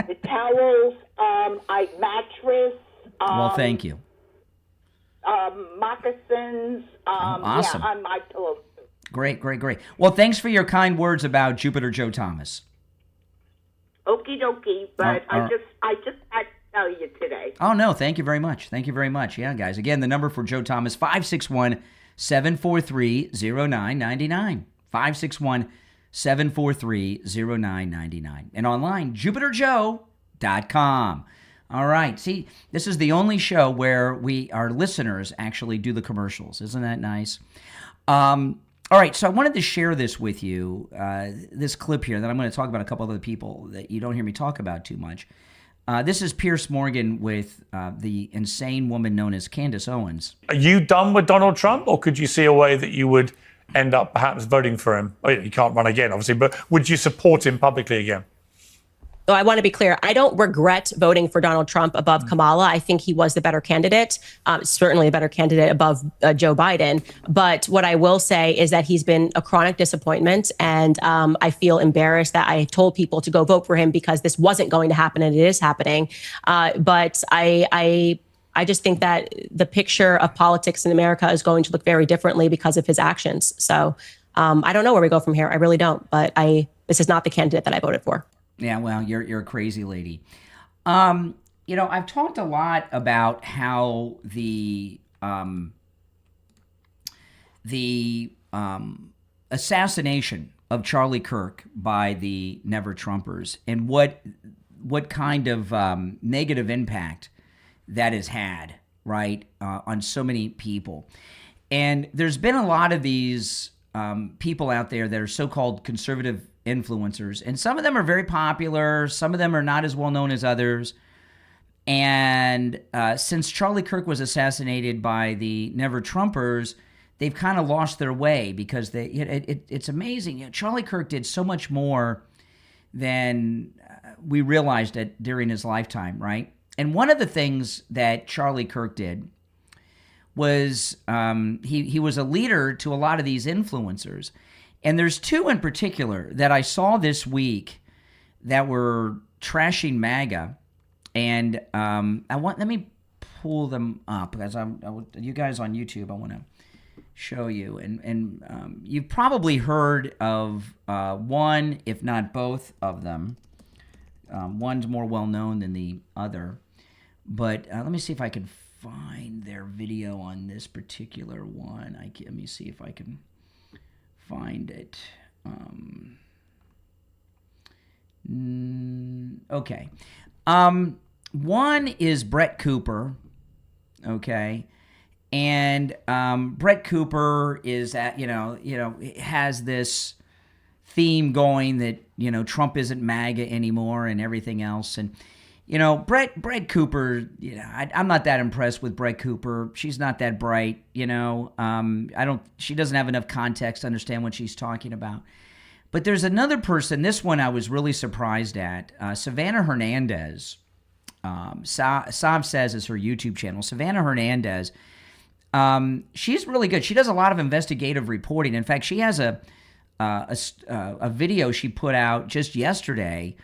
the towels, mattress. Well, thank you. Moccasins. Awesome. Yeah, on my pillows. Great. Well, thanks for your kind words about Jupiter Joe Thomas. Okie dokie. But All right. I just had to tell you today. Oh, no, thank you very much. Thank you very much. Yeah, guys. Again, the number for Joe Thomas, 561-743-0999. 561-743-0999. And online, JupiterJoe.com. All right. See, this is the only show where our listeners actually do the commercials. Isn't that nice? All right. So I wanted to share this with you, this clip here, that I'm going to talk about a couple other people that you don't hear me talk about too much. This is Piers Morgan with the insane woman known as Candace Owens. Are you done with Donald Trump, or could you see a way that you would end up perhaps voting for him? Oh, you can't run again, obviously, but would you support him publicly again? So I want to be clear. I don't regret voting for Donald Trump above Kamala. I think he was the better candidate, certainly a better candidate above Joe Biden. But what I will say is that he's been a chronic disappointment. And I feel embarrassed that I told people to go vote for him because this wasn't going to happen, and it is happening. But I just think that the picture of politics in America is going to look very differently because of his actions. So I don't know where we go from here. I really don't. But this is not the candidate that I voted for. Yeah, well, you're a crazy lady. I've talked a lot about how the assassination of Charlie Kirk by the Never Trumpers and what kind of negative impact that has had, right, on so many people. And there's been a lot of these people out there that are so-called conservative influencers, and some of them are very popular, some of them are not as well known as others. And since Charlie Kirk was assassinated by the Never Trumpers, they've kind of lost their way because it's amazing. Charlie Kirk did so much more than we realized during his lifetime, right? And one of the things that Charlie Kirk did was he was a leader to a lot of these influencers. And there's two in particular that I saw this week that were trashing MAGA. And let me pull them up because you guys on YouTube, I want to show you. And you've probably heard of one, if not both of them. One's more well-known than the other. But let me see if I can find their video on this particular one. Let me see if I can find it. Okay. One is Brett Cooper. Okay. And Brett Cooper is has this theme going that, Trump isn't MAGA anymore and everything else. And, Brett Cooper, I'm not that impressed with Brett Cooper. She's not that bright, she doesn't have enough context to understand what she's talking about. But there's another person, this one I was really surprised at, Savannah Hernandez. Sav Says is her YouTube channel. Savannah Hernandez, she's really good. She does a lot of investigative reporting. In fact, she has a video she put out just yesterday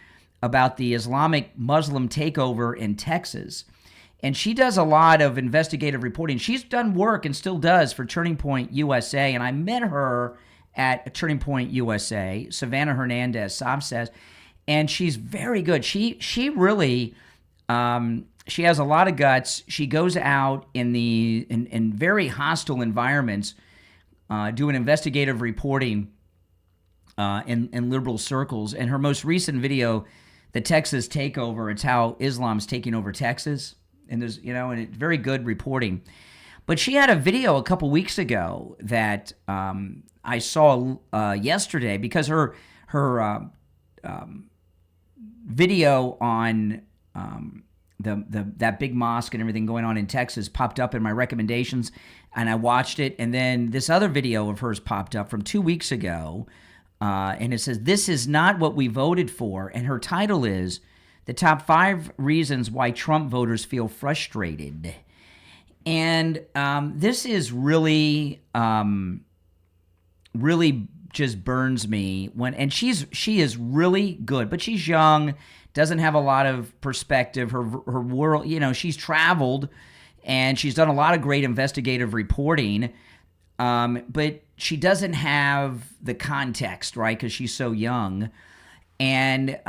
about the Islamic Muslim takeover in Texas. And she does a lot of investigative reporting. She's done work and still does for Turning Point USA. And I met her at Turning Point USA, Savannah Hernandez, Sav Says, and she's very good. She really, she has a lot of guts. She goes out in very hostile environments, doing investigative reporting in liberal circles. And her most recent video, the Texas takeover, it's how Islam's taking over Texas. And there's, and it's very good reporting. But she had a video a couple weeks ago that I saw yesterday because her video on that big mosque and everything going on in Texas popped up in my recommendations, and I watched it. And then this other video of hers popped up from 2 weeks ago, and it says, "This is not what we voted for." And her title is "The Top 5 Reasons Why Trump Voters Feel Frustrated." And this is really, really just burns me and she is really good, but she's young, doesn't have a lot of perspective. Her world, she's traveled and she's done a lot of great investigative reporting, but she doesn't have the context, right? Because she's so young. And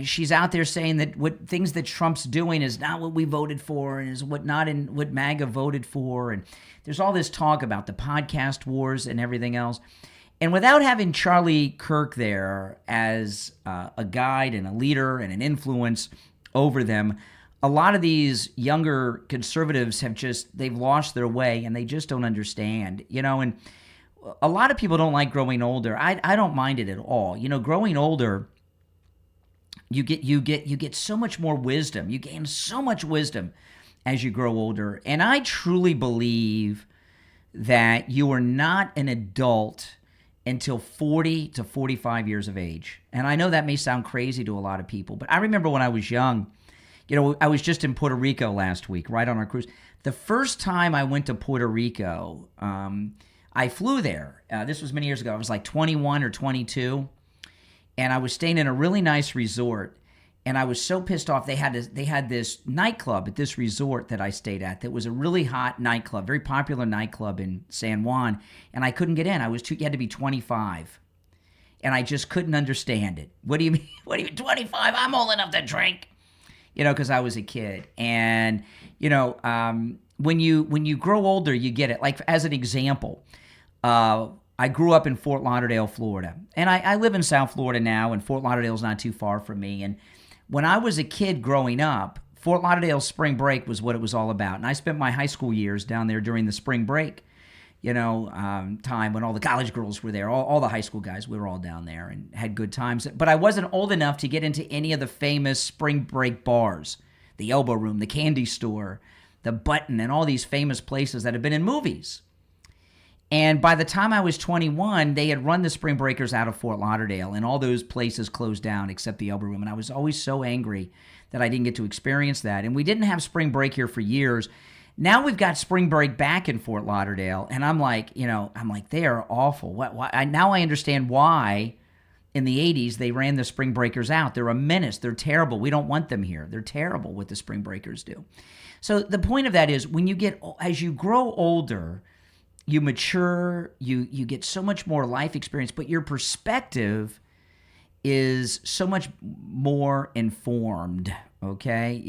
she's out there saying that what things that Trump's doing is not what we voted for, and is what MAGA voted for. And there's all this talk about the podcast wars and everything else. And without having Charlie Kirk there as a guide and a leader and an influence over them, a lot of these younger conservatives they've lost their way, and they just don't understand, and a lot of people don't like growing older. I don't mind it at all. Growing older, you get so much more wisdom. You gain so much wisdom as you grow older. And I truly believe that you are not an adult until 40 to 45 years of age. And I know that may sound crazy to a lot of people, but I remember when I was young, I was just in Puerto Rico last week, right on our cruise. The first time I went to Puerto Rico, I flew there. This was many years ago. I was like 21 or 22, and I was staying in a really nice resort. And I was so pissed off. They had this nightclub at this resort that I stayed at that was a really hot nightclub, very popular nightclub in San Juan, and I couldn't get in. You had to be 25, and I just couldn't understand it. What do you mean? What do you mean 25? I'm old enough to drink, because I was a kid. And when you grow older, you get it. Like as an example, I grew up in Fort Lauderdale, Florida, and I live in South Florida now, and Fort Lauderdale's not too far from me. And when I was a kid growing up, Fort Lauderdale spring break was what it was all about. And I spent my high school years down there during the spring break, time when all the college girls were there, all the high school guys, we were all down there and had good times. But I wasn't old enough to get into any of the famous spring break bars, the Elbow Room, the Candy Store, the Button, and all these famous places that have been in movies. And by the time I was 21, they had run the Spring Breakers out of Fort Lauderdale, and all those places closed down except the Elbow Room. And I was always so angry that I didn't get to experience that. And we didn't have spring break here for years. Now we've got spring break back in Fort Lauderdale, and I'm like, they are awful. Now I understand why in the 80s they ran the Spring Breakers out. They're a menace. They're terrible. We don't want them here. They're terrible what the Spring Breakers do. So the point of that is as you grow older, you mature, you get so much more life experience, but your perspective is so much more informed, okay?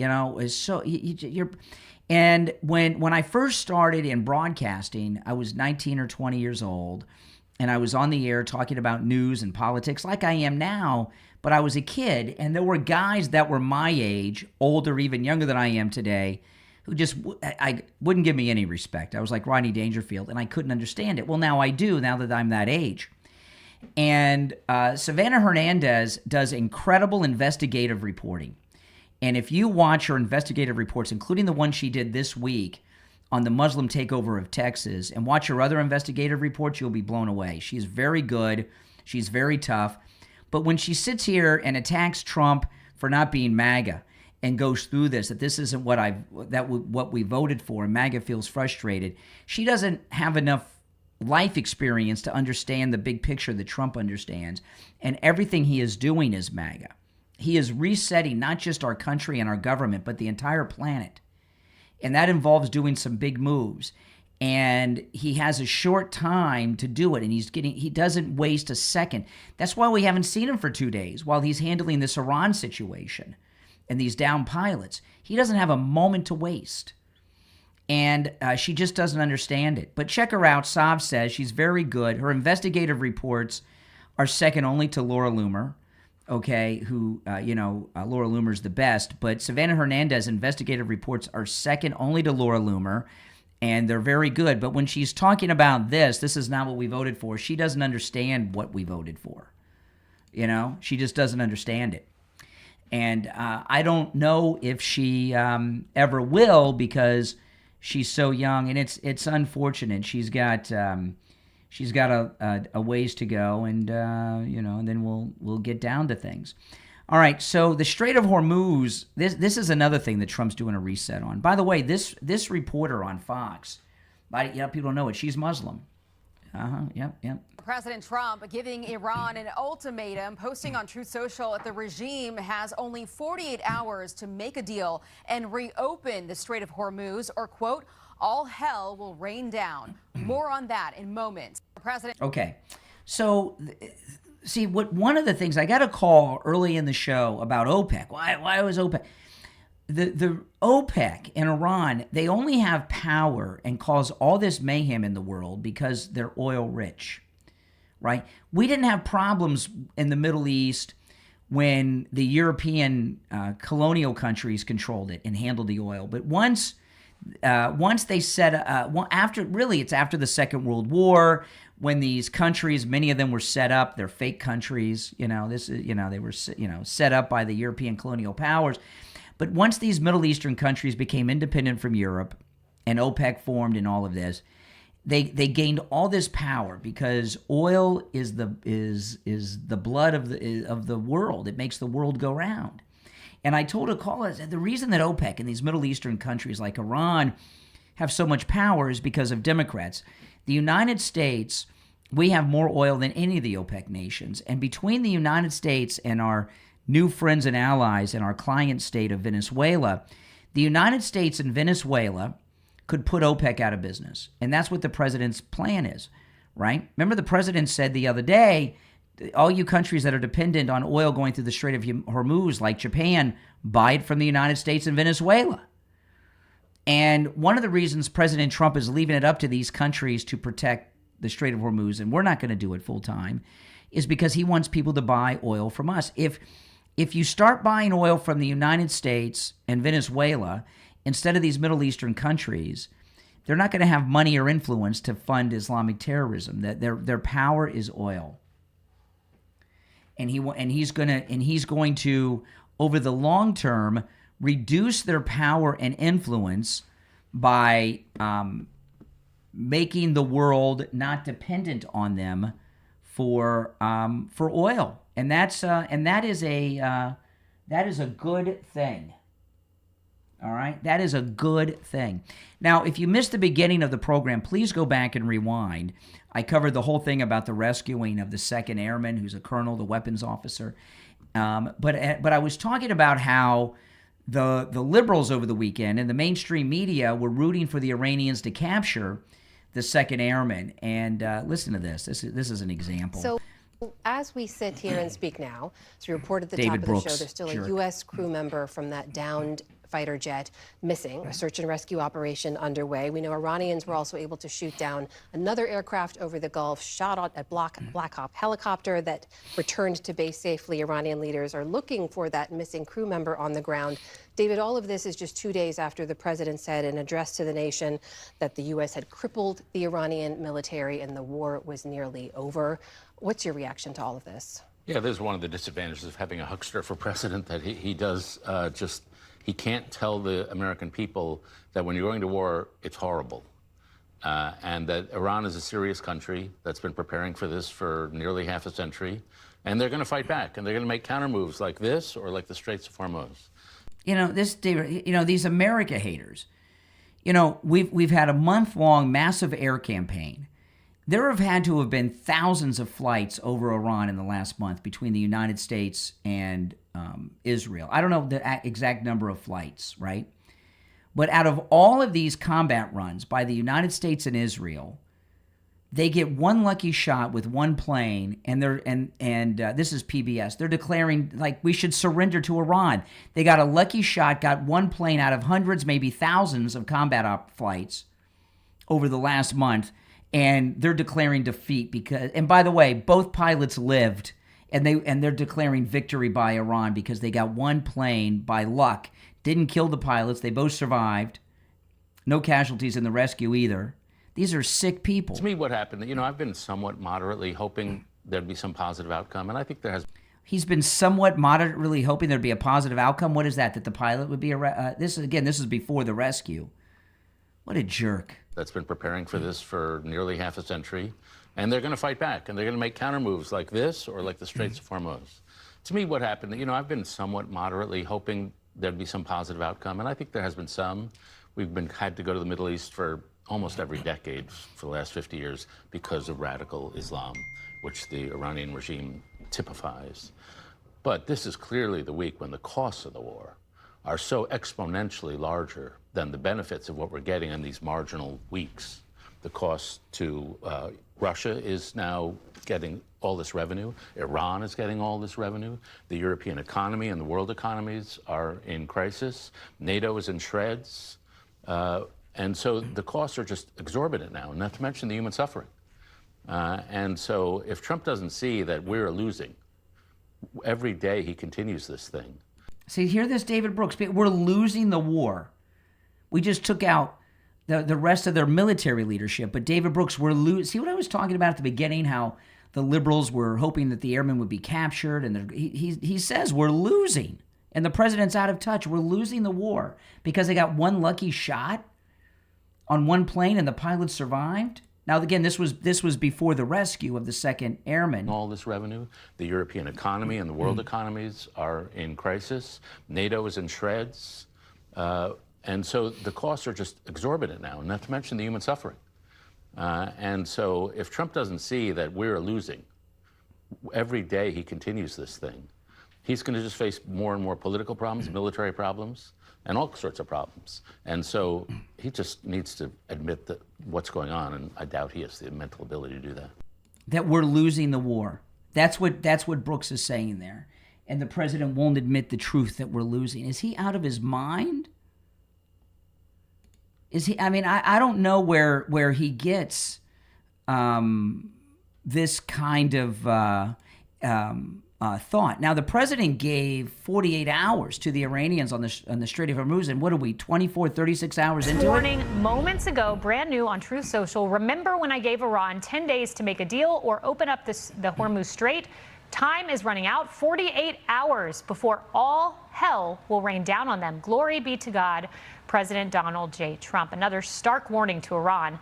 And when I first started in broadcasting, I was 19 or 20 years old, and I was on the air talking about news and politics like I am now, but I was a kid, and there were guys that were my age, older, even younger than I am today, who just I wouldn't give me any respect. I was like Rodney Dangerfield, and I couldn't understand it. Well, now I do, now that I'm that age. And Savannah Hernandez does incredible investigative reporting. And if you watch her investigative reports, including the one she did this week on the Muslim takeover of Texas, and watch her other investigative reports, you'll be blown away. She's very good. She's very tough. But when she sits here and attacks Trump for not being MAGA, and goes through that this isn't what we voted for, and MAGA feels frustrated, she doesn't have enough life experience to understand the big picture that Trump understands. And everything he is doing is MAGA. He is resetting not just our country and our government, but the entire planet. And that involves doing some big moves. And he has a short time to do it, and he doesn't waste a second. That's why we haven't seen him for 2 days while he's handling this Iran situation and these down pilots. He doesn't have a moment to waste. And she just doesn't understand it. But check her out. Sav says she's very good. Her investigative reports are second only to Laura Loomer, okay, who, Laura Loomer's the best. But Savannah Hernandez investigative reports are second only to Laura Loomer, and they're very good. But when she's talking about this is not what we voted for, she doesn't understand what we voted for. She just doesn't understand it. And I don't know if she ever will, because she's so young, and it's unfortunate. She's got a ways to go, and and then we'll get down to things. All right, so the Strait of Hormuz. This is another thing that Trump's doing a reset on. By the way, this reporter on Fox, people don't know it. She's Muslim. Yep. President Trump giving Iran an ultimatum, posting on Truth Social that the regime has only 48 hours to make a deal and reopen the Strait of Hormuz, or, quote, all hell will rain down. More on that in moments. President. Okay, so see, one of the things I got a call early in the show about OPEC. Why was OPEC? The OPEC and Iran, they only have power and cause all this mayhem in the world because they're oil rich, right? We didn't have problems in the Middle East when the European colonial countries controlled it and handled the oil. But once they set after the Second World War, when these countries, many of them were set up, they're fake countries. They were set up by the European colonial powers. But once these Middle Eastern countries became independent from Europe, and OPEC formed, and all of this, they gained all this power because oil is the blood of the world. It makes the world go round. And I told a caller, the reason that OPEC and these Middle Eastern countries like Iran have so much power is because of Democrats. The United States, we have more oil than any of the OPEC nations. And between the United States and our new friends and allies in our client state of Venezuela, the United States and Venezuela could put OPEC out of business. And that's what the president's plan is, right? Remember, the president said the other day, all you countries that are dependent on oil going through the Strait of Hormuz, like Japan, buy it from the United States and Venezuela. And one of the reasons President Trump is leaving it up to these countries to protect the Strait of Hormuz, and we're not going to do it full time, is because he wants people to buy oil from us. If you start buying oil from the United States and Venezuela instead of these Middle Eastern countries, they're not going to have money or influence to fund Islamic terrorism. That their power is oil, and he's going to over the long term reduce their power and influence by making the world not dependent on them for oil. And that is a good thing. All right, that is a good thing. Now, if you missed the beginning of the program, please go back and rewind. I covered the whole thing about the rescuing of the 2nd Airman, who's a colonel, the weapons officer. But I was talking about how the liberals over the weekend and the mainstream media were rooting for the Iranians to capture the 2nd Airman. And listen to this. This is an example. So, as we sit here and speak now, as we reported at the David top Brooks, of the show, there's still jerk. a U.S. crew member from that downed fighter jet missing, a search and rescue operation underway. We know Iranians were also able to shoot down another aircraft over the Gulf, shot at a Black Hawk helicopter that returned to base safely. Iranian leaders are looking for that missing crew member on the ground. David, all of this is just 2 days after the president said in an address to the nation that the U.S. had crippled the Iranian military and the war was nearly over. What's your reaction to all of this? Yeah, there's one of the disadvantages of having a huckster for president, that he does he can't tell the American people that when you're going to war, it's horrible. And that Iran is a serious country that's been preparing for this for nearly half a century. And they're going to fight back, and they're going to make counter moves like this or like the Straits of Hormuz. These America haters, we've had a month-long massive air campaign. There have had to have been thousands of flights over Iran in the last month between the United States and Israel. I don't know the exact number of flights, right? But out of all of these combat runs by the United States and Israel, they get one lucky shot with one plane, and this is PBS. They're declaring like we should surrender to Iran. They got a lucky shot, got one plane out of hundreds, maybe thousands of combat flights over the last month, and they're declaring defeat because. And by the way, both pilots lived, and they're declaring victory by Iran because they got one plane by luck. Didn't kill the pilots. They both survived. No casualties in the rescue either. These are sick people. To me, what happened, I've been somewhat moderately hoping there'd be some positive outcome, and I think there has. He's been somewhat moderately hoping there'd be a positive outcome. What is that? That the pilot would be this is before the rescue. What a jerk. That's been preparing for this for nearly half a century, and they're going to fight back, and they're going to make counter moves like this or like the Straits of Hormuz. To me, what happened, I've been somewhat moderately hoping there'd be some positive outcome, and I think there has been some. We've had to go to the Middle East for almost every decade for the last 50 years because of radical Islam, which the Iranian regime typifies. But this is clearly the week when the costs of the war are so exponentially larger than the benefits of what we're getting in these marginal weeks. The cost to Russia is now getting all this revenue. Iran is getting all this revenue. The European economy and the world economies are in crisis. NATO is in shreds. And so the costs are just exorbitant now, not to mention the human suffering. And so if Trump doesn't see that we're losing, every day he continues this thing. See, hear this, David Brooks. We're losing the war. We just took out the rest of their military leadership. But David Brooks, we're losing. See what I was talking about at the beginning, how the liberals were hoping that the airmen would be captured. And he says we're losing. And the president's out of touch. We're losing the war because they got one lucky shot on one plane and the pilot survived. Now, again, this was before the rescue of the second airman. All this revenue, the European economy and the world economies are in crisis. NATO is in shreds. And so the costs are just exorbitant now, not to mention the human suffering. And so if Trump doesn't see that we're losing, every day he continues this thing, he's going to just face more and more political problems, military problems, and all sorts of problems. And so he just needs to admit that what's going on, and I doubt he has the mental ability to do that. That we're losing the war. That's what Brooks is saying there. And the president won't admit the truth that we're losing. Is he out of his mind? Is he? I mean, I don't know where he gets this kind of thought. Now, the president gave 48 hours to the Iranians on the Strait of Hormuz, and what are we, 24, 36 hours into Warning it? moments ago, brand new on Truth Social. Remember when I gave Iran 10 days to make a deal or open up the Hormuz Strait? Time is running out, 48 hours before all hell will rain down on them. Glory be to God, President Donald J. Trump. Another stark warning to Iran.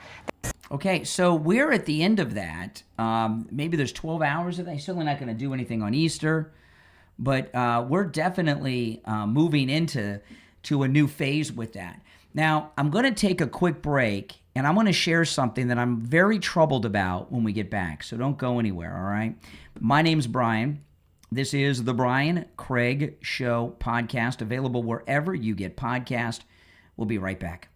Okay, so we're at the end of that. Maybe there's 12 hours of that. He's certainly not going to do anything on Easter, but we're definitely moving into a new phase with that. Now, I'm going to take a quick break, and I'm going to share something that I'm very troubled about when we get back, so don't go anywhere, all right? My name's Brian. This is the Brian Craig Show podcast, available wherever you get podcasts. We'll be right back.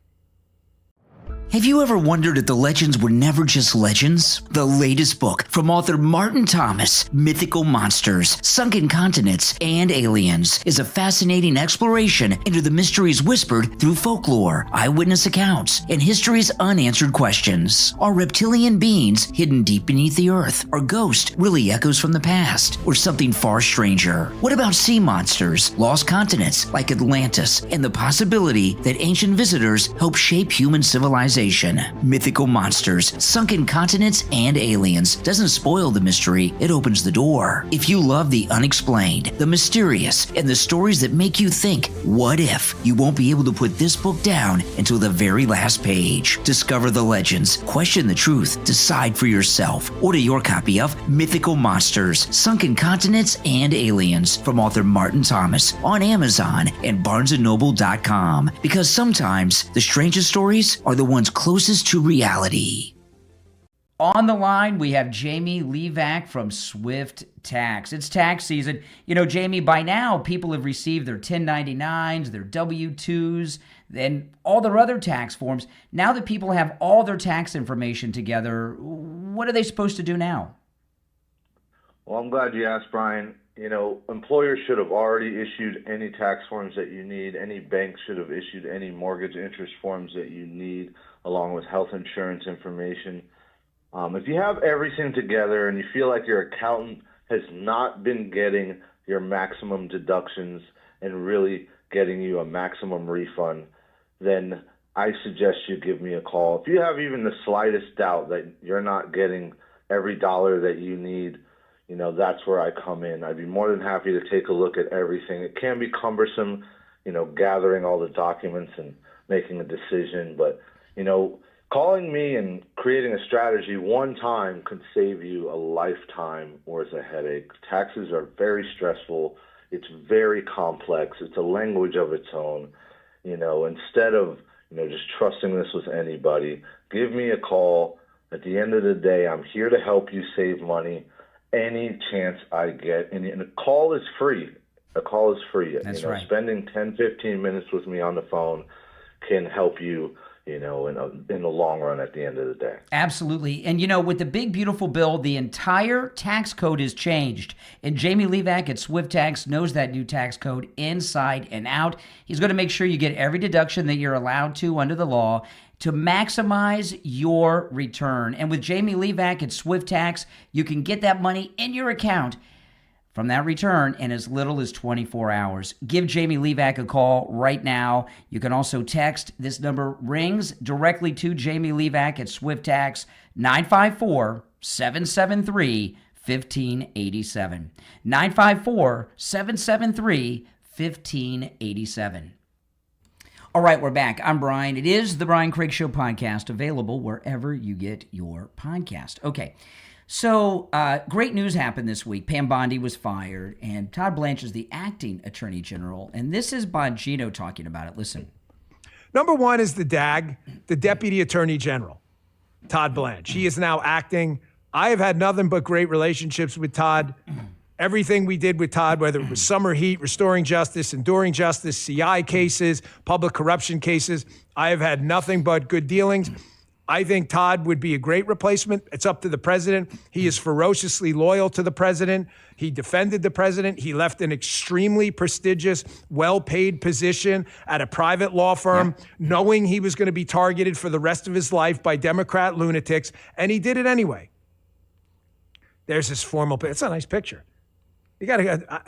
Have you ever wondered if the legends were never just legends? The latest book from author Martin Thomas, Mythical Monsters, Sunken Continents, and Aliens, is a fascinating exploration into the mysteries whispered through folklore, eyewitness accounts, and history's unanswered questions. Are reptilian beings hidden deep beneath the earth? Are ghosts really echoes from the past? Or something far stranger? What about sea monsters, lost continents like Atlantis, and the possibility that ancient visitors help shape human civilization? Mythical Monsters, Sunken Continents, and Aliens doesn't spoil the mystery, it opens the door. If you love the unexplained, the mysterious, and the stories that make you think, what if? You won't be able to put this book down until the very last page. Discover the legends, question the truth, decide for yourself. Order your copy of Mythical Monsters, Sunken Continents, and Aliens from author Martin Thomas on Amazon and BarnesandNoble.com, because sometimes the strangest stories are the ones closest to reality. On the line, we have Jamie Levac from Swift Tax. It's tax season. You know, Jamie, by now, people have received their 1099s, their W-2s, and all their other tax forms. Now that people have all their tax information together, what are they supposed to do now? Well, I'm glad you asked, Brian. You know, employers should have already issued any tax forms that you need. Any bank should have issued any mortgage interest forms that you need, along with health insurance information. If you have everything together and you feel like your accountant has not been getting your maximum deductions and really getting you a maximum refund, then I suggest you give me a call. If you have even the slightest doubt that you're not getting every dollar that you need, you know, that's where I come in. I'd be more than happy to take a look at everything. It can be cumbersome, you know, gathering all the documents and making a decision. But, you know, calling me and creating a strategy one time could save you a lifetime worth of headache. Taxes are very stressful. It's very complex. It's a language of its own. You know, instead of, you know, just trusting this with anybody, give me a call. At the end of the day, I'm here to help you save money any chance I get. And a call is free. A call is free. That's you know, right. Spending 10, 15 minutes with me on the phone can help you, in the long run at the end of the day. Absolutely. And, with the big, beautiful bill, the entire tax code is changed. And Jamie Levac at Swift Tax knows that new tax code inside and out. He's going to make sure you get every deduction that you're allowed to under the law to maximize your return. And with Jamie Levac at Swift Tax, you can get that money in your account from that return in as little as 24 hours. Give Jamie Levac a call right now. You can also text. This number rings directly to Jamie Levac at Swift Tax, 954-773-1587. 954-773-1587. All right, we're back. I'm Brian. It is the Brian Craig Show podcast, available wherever you get your podcast. Okay. So, great news happened this week. Pam Bondi was fired, and Todd Blanche is the acting attorney general. And this is Bongino talking about it. Listen. Number one is the DAG, the deputy attorney general, Todd Blanche. He is now acting. I have had nothing but great relationships with Todd. Everything we did with Todd, whether it was summer heat, restoring justice, enduring justice, CI cases, public corruption cases, I have had nothing but good dealings. I think Todd would be a great replacement. It's up to the president. He is ferociously loyal to the president. He defended the president. He left an extremely prestigious, well-paid position at a private law firm, knowing he was going to be targeted for the rest of his life by Democrat lunatics, and he did it anyway. There's this formal picture. It's a nice picture. You got to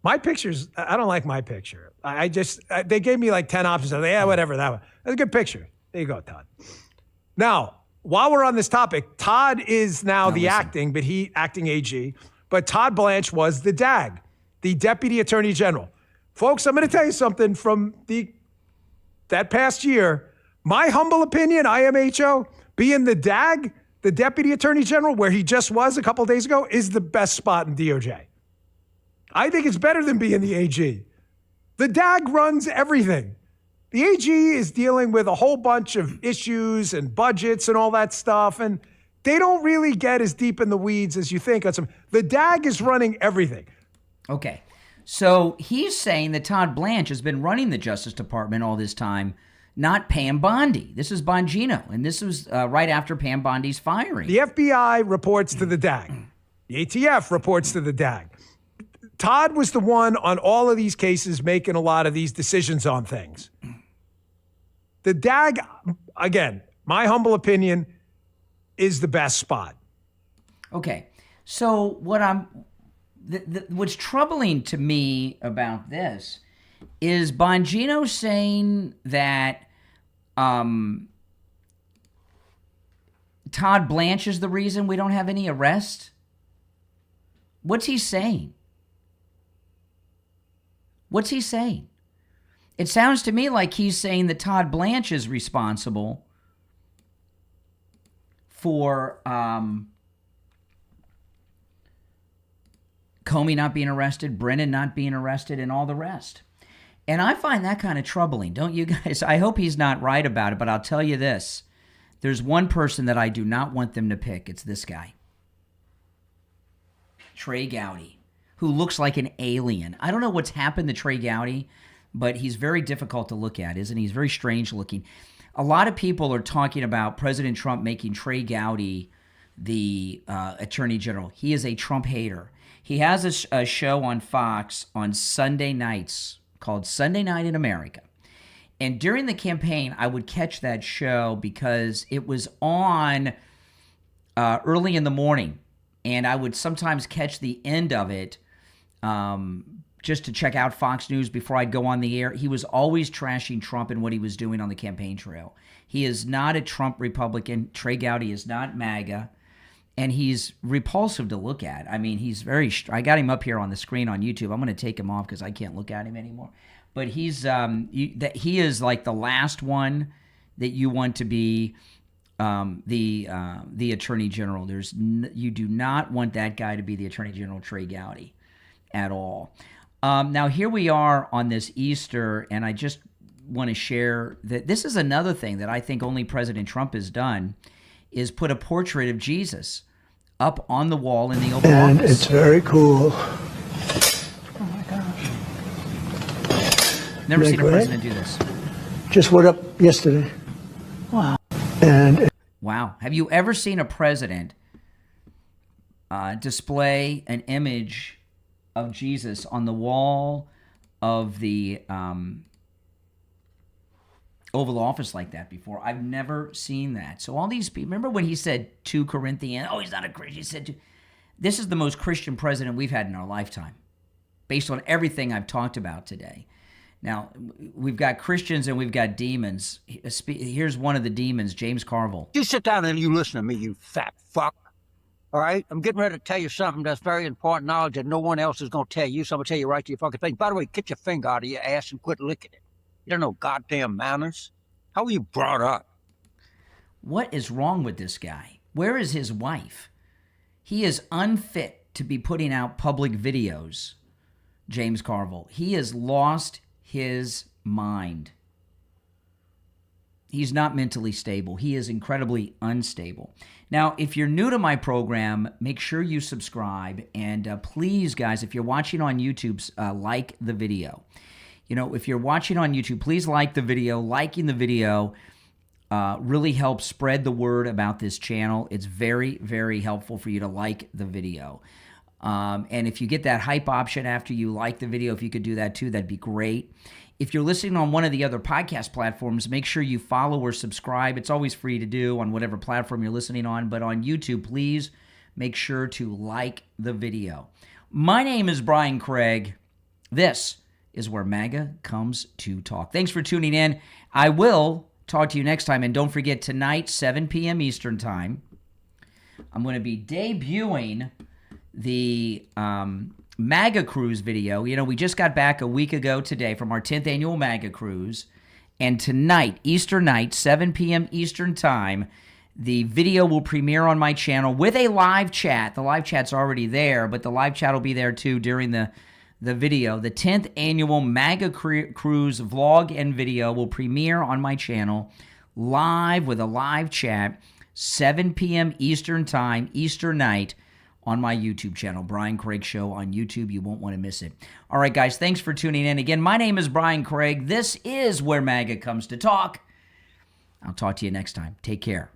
my pictures, I don't like my picture. They gave me like 10 options. I was like, yeah, whatever, that one. That's a good picture. There you go, Todd. Now, while we're on this topic, Todd is now acting AG, but Todd Blanche was the DAG, the Deputy Attorney General. Folks, I'm going to tell you something from that past year. My humble opinion, IMHO, being the DAG, the Deputy Attorney General, where he just was a couple of days ago, is the best spot in DOJ. I think it's better than being the AG. The DAG runs everything. The AG is dealing with a whole bunch of issues and budgets and all that stuff, and they don't really get as deep in the weeds as you think. The DAG is running everything. Okay. So he's saying that Todd Blanche has been running the Justice Department all this time, not Pam Bondi. This is Bongino, and this was right after Pam Bondi's firing. The FBI reports to the DAG. The ATF reports to the DAG. Todd was the one on all of these cases making a lot of these decisions on things. The DAG, again, my humble opinion, is the best spot. Okay. So what's troubling to me about this is Bongino saying that Todd Blanche is the reason we don't have any arrests. What's he saying? What's he saying? It sounds to me like he's saying that Todd Blanche is responsible for Comey not being arrested, Brennan not being arrested, and all the rest. And I find that kind of troubling, don't you guys? I hope he's not right about it, but I'll tell you this. There's one person that I do not want them to pick. It's this guy, Trey Gowdy, who looks like an alien. I don't know what's happened to Trey Gowdy, but he's very difficult to look at, isn't he? He's very strange looking. A lot of people are talking about President Trump making Trey Gowdy the Attorney General. He is a Trump hater. He has a show on Fox on Sunday nights called Sunday Night in America. And during the campaign, I would catch that show because it was on early in the morning. And I would sometimes catch the end of it just to check out Fox News before I'd go on the air. He was always trashing Trump and what he was doing on the campaign trail. He is not a Trump Republican. Trey Gowdy is not MAGA. And he's repulsive to look at. I mean, he's very... I got him up here on the screen on YouTube. I'm going to take him off because I can't look at him anymore. But he's he is like the last one that you want to be the Attorney General. You do not want that guy to be the Attorney General, Trey Gowdy, at all. Now, here we are on this Easter, and I just want to share that this is another thing that I think only President Trump has done, is put a portrait of Jesus up on the wall in the Oval Office. And it's very cool. Never seen a president do this. Just went up yesterday. Wow. And wow. Have you ever seen a president display an image of Jesus on the wall of the Oval Office like that before? I've never seen that. So all these people, remember when he said 2 Corinthians, oh, he's not a Christian. He said, this is the most Christian president we've had in our lifetime, based on everything I've talked about today. Now, we've got Christians and we've got demons. Here's one of the demons, James Carville. You sit down and you listen to me, you fat fuck. All right? I'm getting ready to tell you something that's very important knowledge that no one else is going to tell you, so I'm going to tell you right to your fucking face. By the way, get your finger out of your ass and quit licking it. You don't know goddamn manners. How were you brought up? What is wrong with this guy? Where is his wife? He is unfit to be putting out public videos, James Carville. He has lost his mind. He's not mentally stable. He is incredibly unstable. Now, if you're new to my program, make sure you subscribe. And please, guys, if you're watching on YouTube, like the video. You know, if you're watching on YouTube, please like the video. Liking the video really helps spread the word about this channel. It's very, very helpful for you to like the video. And if you get that hype option after you like the video, if you could do that too, that'd be great. If you're listening on one of the other podcast platforms, make sure you follow or subscribe. It's always free to do on whatever platform you're listening on. But on YouTube, please make sure to like the video. My name is Brian Craig. This is where MAGA comes to talk. Thanks for tuning in. I will talk to you next time. And don't forget, tonight, 7 p.m. Eastern Time, I'm going to be debuting the MAGA Cruise video. You know, we just got back a week ago today from our 10th annual MAGA Cruise. And tonight, Eastern night, 7 p.m. Eastern Time, the video will premiere on my channel with a live chat. The live chat's already there, but the live chat will be there too during the video. The 10th annual MAGA Cruise vlog and video will premiere on my channel live with a live chat, 7 p.m. Eastern Time, Eastern night, on my YouTube channel, Brian Craig Show on YouTube. You won't want to miss it. All right, guys, thanks for tuning in. Again, my name is Brian Craig. This is where MAGA comes to talk. I'll talk to you next time. Take care.